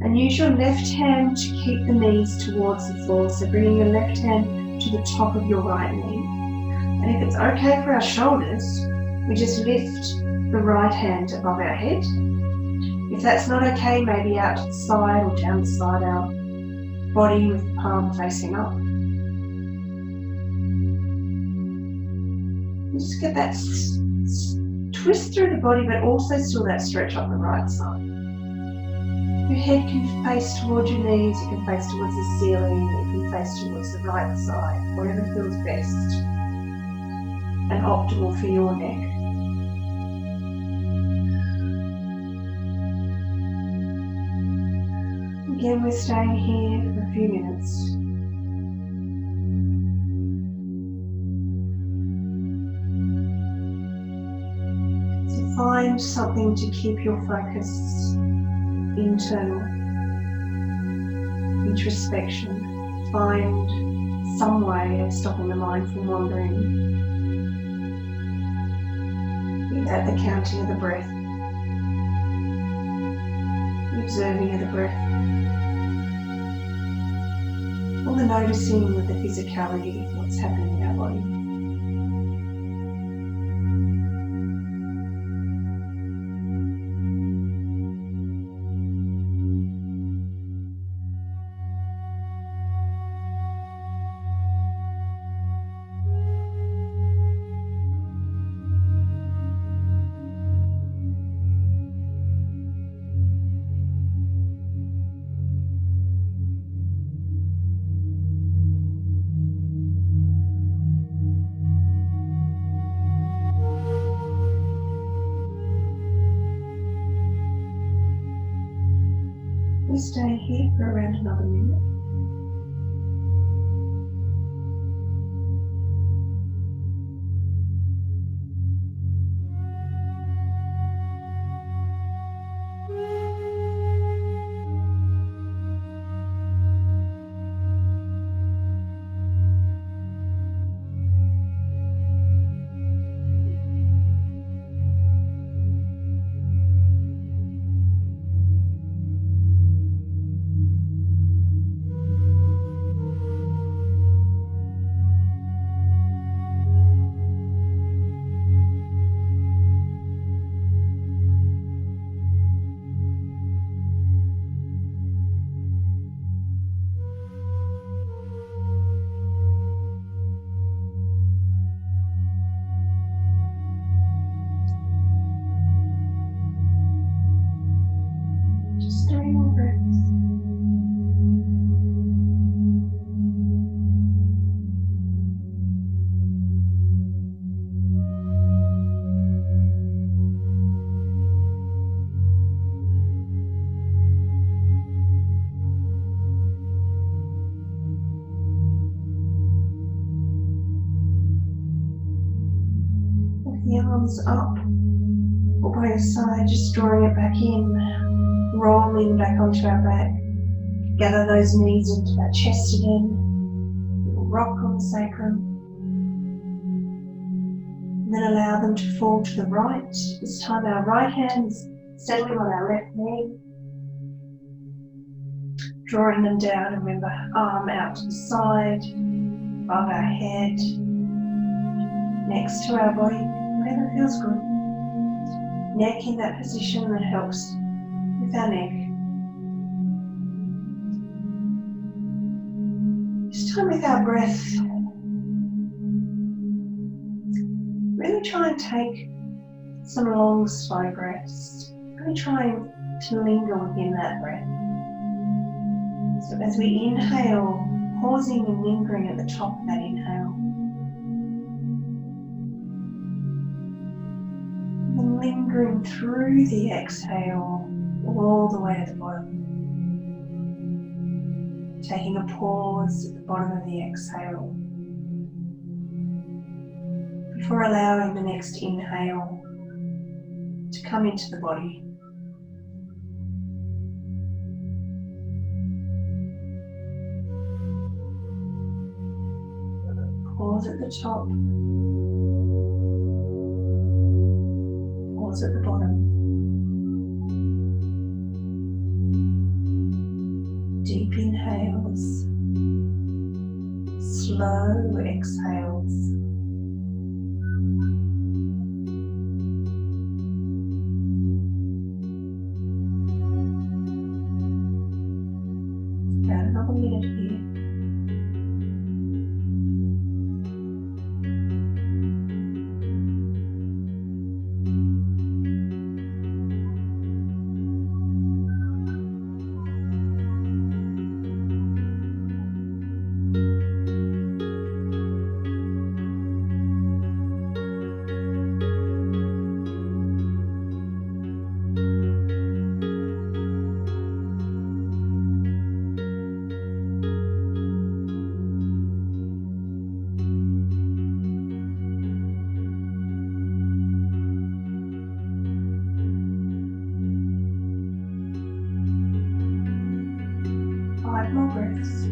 And use your left hand to keep the knees towards the floor. So bringing your left hand to the top of your right knee. And if it's okay for our shoulders, we just lift the right hand above our head. If that's not okay, maybe out to the side or down the side of our body with the palm facing up. And just get that twist through the body, but also still that stretch up the right side. Your head can face towards your knees, you can face towards the ceiling, you can face towards the right side, whatever feels best and optimal for your neck. Again, we're staying here for a few minutes. So find something to keep your focus internal, introspection. Find some way of stopping the mind from wandering. Be that the counting of the breath, the observing of the breath, or the noticing of the physicality of what's happening in our body. We stay here for around another minute. Just 3 more breaths. With the arms up or by your side, just drawing it back in. Rolling back onto our back. Gather those knees into our chest again. Little rock on the sacrum. And then allow them to fall to the right. This time our right hand is settling on our left knee. Drawing them down, and remember, arm out to the side, above our head, next to our body, wherever feels good. Neck in that position that helps with our neck. This time with our breath, really try and take some long, slow breaths. Really trying to linger within that breath. So as we inhale, pausing and lingering at the top of that inhale. And lingering through the exhale all the way to the bottom. Taking a pause at the bottom of the exhale before allowing the next inhale to come into the body. Pause at the top. Pause at the bottom. Deep inhales. Slow exhales. About another minute here. More breaths.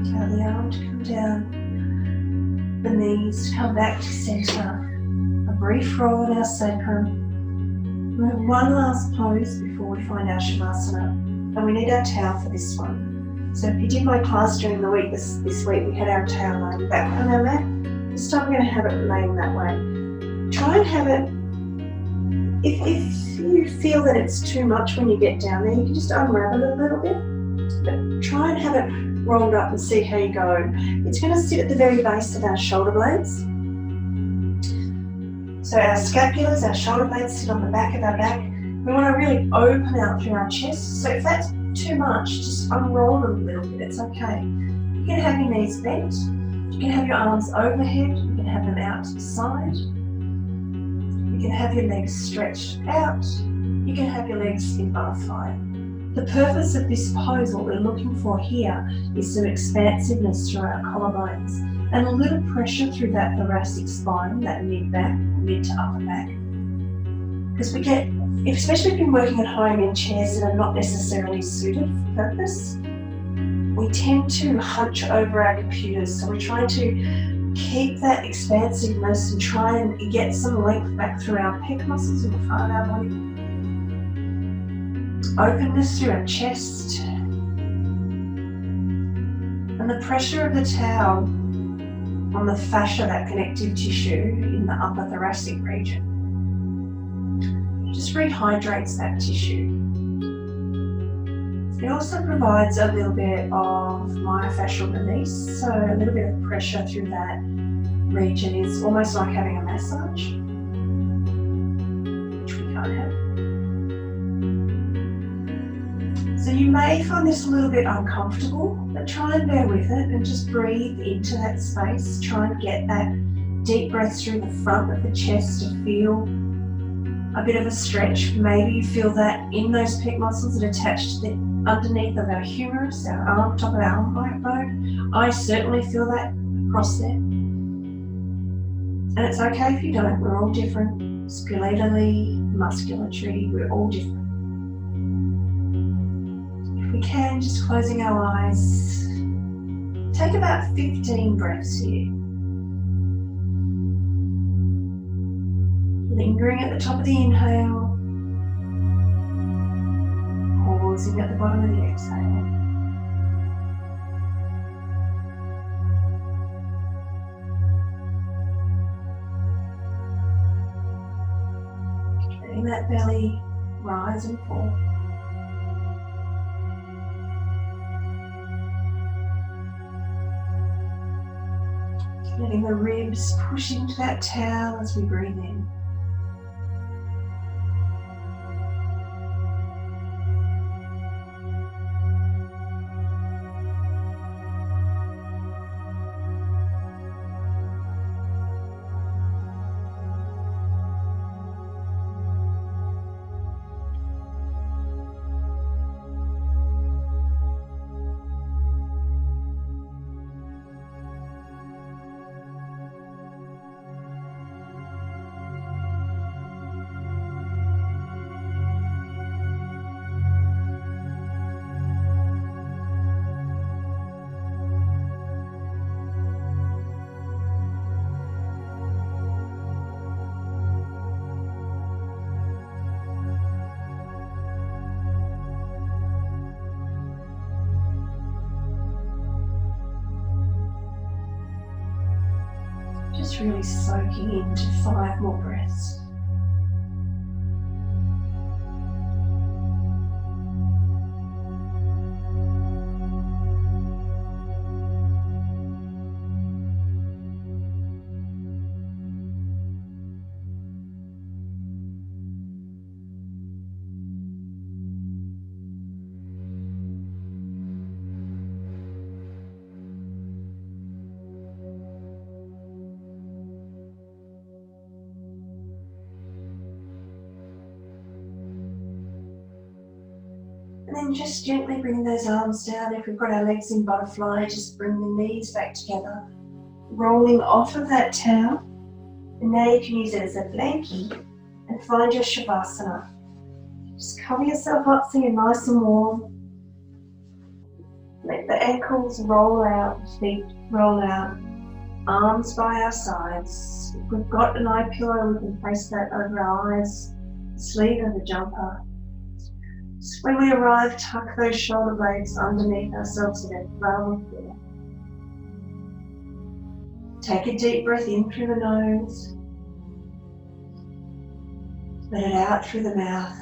Allow the arm to come down, the knees to come back to centre. A brief roll in our sacrum. We have one last pose before we find our Shavasana, and we need our towel for this one. So if you did my class during the week, this week we had our towel laying back on our mat. This time we're going to have it laying that way. Try and have it, if you feel that it's too much when you get down there, you can just unravel it a little bit. But try and have it rolled up and see how you go. It's going to sit at the very base of our shoulder blades. So our scapulas, our shoulder blades sit on the back of our back. We want to really open out through our chest. So if that's too much, just unroll them a little bit. It's okay. You can have your knees bent. You can have your arms overhead. You can have them out to the side. You can have your legs stretched out. You can have your legs in butterfly. The purpose of this pose, what we're looking for here, is some expansiveness through our collarbones and a little pressure through that thoracic spine, that mid-back, mid to upper back. Because we get, especially if you're working at home in chairs that are not necessarily suited for purpose, we tend to hunch over our computers. So we're trying to keep that expansiveness and try and get some length back through our pec muscles in the front of our body. Openness through our chest, and the pressure of the towel on the fascia, that connective tissue in the upper thoracic region, just rehydrates that tissue. It also provides a little bit of myofascial release, so a little bit of pressure through that region is almost like having a massage, which we can't have. So you may find this a little bit uncomfortable, but try and bear with it and just breathe into that space. Try and get that deep breath through the front of the chest to feel a bit of a stretch. Maybe you feel that in those pec muscles that are attached to the underneath of our humerus, our arm, top of our arm bone. I certainly feel that across there. And it's okay if you don't, we're all different. Skeletally, muscularly, we're all different. If we can, just closing our eyes, take about 15 breaths here. Lingering at the top of the inhale, pausing at the bottom of the exhale. Letting that belly rise and fall. Letting the ribs push into that towel as we breathe in. Just really soaking into 5 more breaths. And then just gently bring those arms down. If we've got our legs in butterfly, just bring the knees back together, rolling off of that towel. And now you can use it as a blankie and find your Shavasana. Just cover yourself up so you're nice and warm. Let the ankles roll out, feet roll out, arms by our sides. If we've got an eye pillow, we can place that over our eyes, sleeve of the jumper. So when we arrive, tuck those shoulder blades underneath ourselves so they're rather clear. Take a deep breath in through the nose. Let it out through the mouth.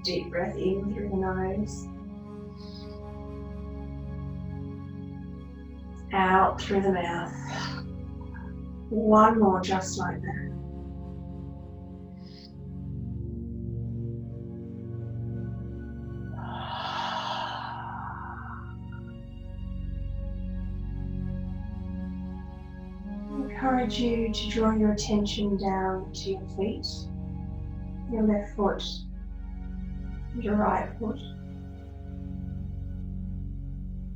Deep breath in through the nose. Out through the mouth. One more just like that. I encourage you to draw your attention down to your feet, your left foot, and your right foot.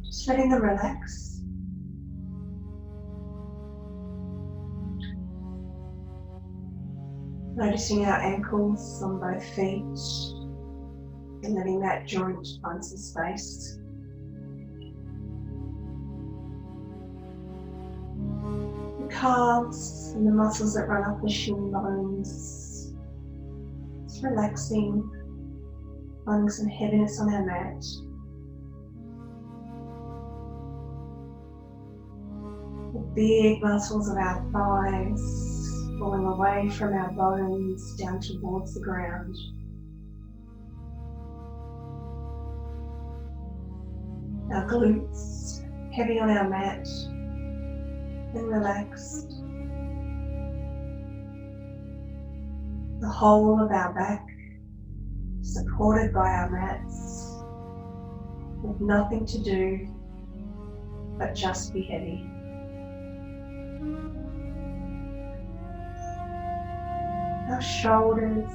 Just letting them relax. Noticing our ankles on both feet and letting that joint find some space. Calves and the muscles that run up the shin bones. Just relaxing, finding some heaviness on our mat. The big muscles of our thighs falling away from our bones down towards the ground. Our glutes heavy on our mat. And relaxed. The whole of our back supported by our mats with nothing to do but just be heavy. Our shoulders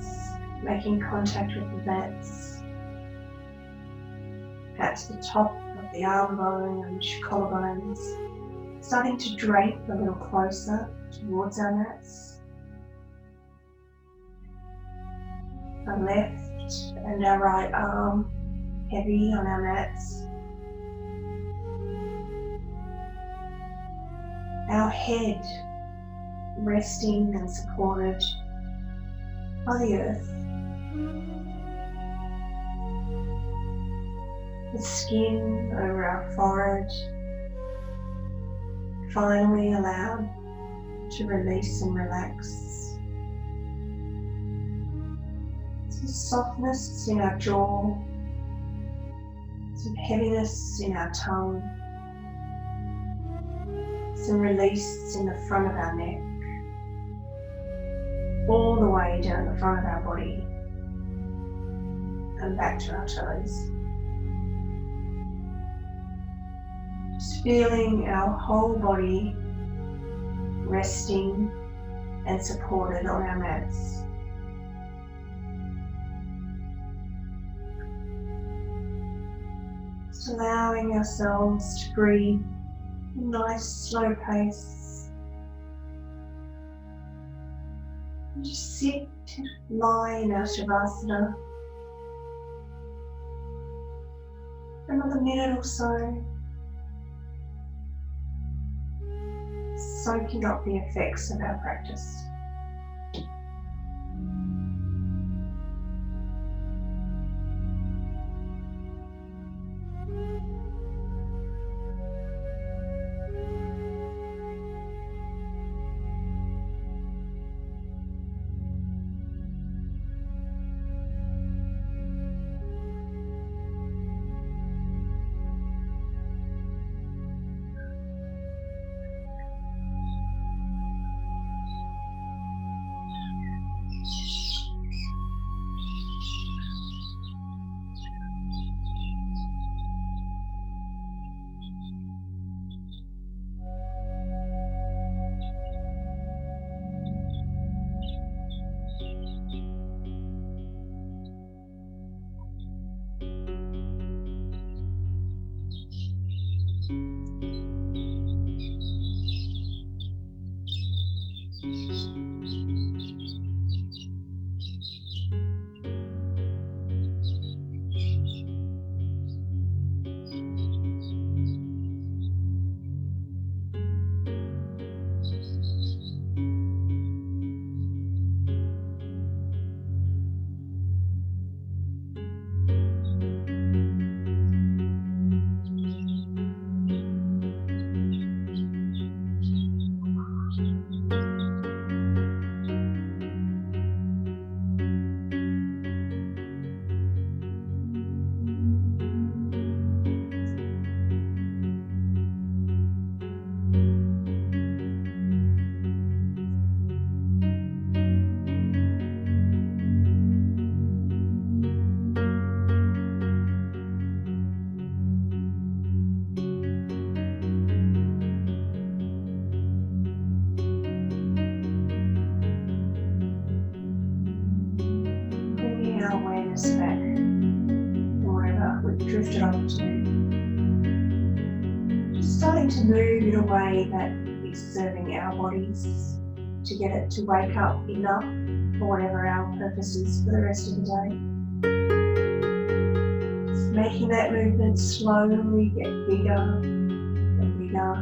making contact with the mats, perhaps the top of the arm bone and collarbones. Starting to drape a little closer towards our mats. Our left and our right arm heavy on our mats. Our head resting and supported by the earth. The skin over our forehead finally allowed to release and relax. Some softness in our jaw, some heaviness in our tongue. some release in the front of our neck, all the way down the front of our body and back to our toes. Just feeling our whole body resting and supported on our mats. Just allowing ourselves to breathe at a nice slow pace. And just sit, lie in our Shavasana for another minute or so, soaking up the effects of our practice. Our awareness back wherever we've drifted off to. Just starting to move in a way that is serving our bodies to get it to wake up enough for whatever our purpose is for the rest of the day. Just making that movement slowly get bigger and bigger.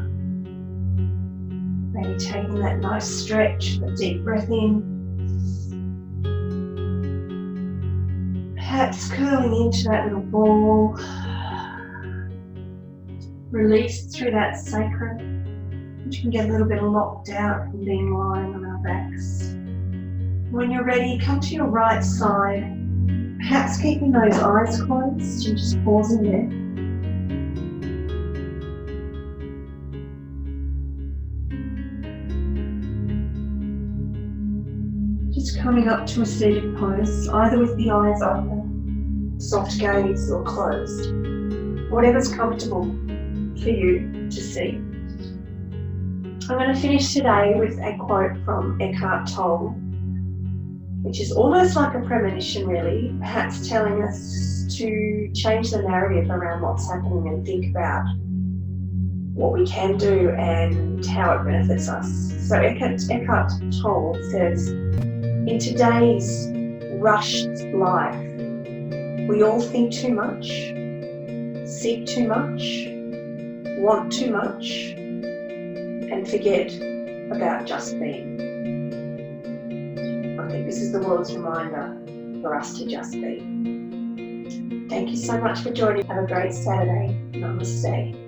Maybe taking that nice stretch, a deep breath in. Perhaps curling into that little ball, released through that sacrum, which can get a little bit locked out from being lying on our backs. When you're ready, come to your right side, perhaps keeping those eyes closed and just pausing there. Just coming up to a seated pose, either with the eyes open, soft gaze, or closed. Whatever's comfortable for you to see. I'm going to finish today with a quote from Eckhart Tolle, which is almost like a premonition really, perhaps telling us to change the narrative around what's happening and think about what we can do and how it benefits us. So Eckhart Tolle says, in today's rushed life, we all think too much, seek too much, want too much, and forget about just being. I think this is the world's reminder for us to just be. Thank you so much for joining. Have a great Saturday. Namaste.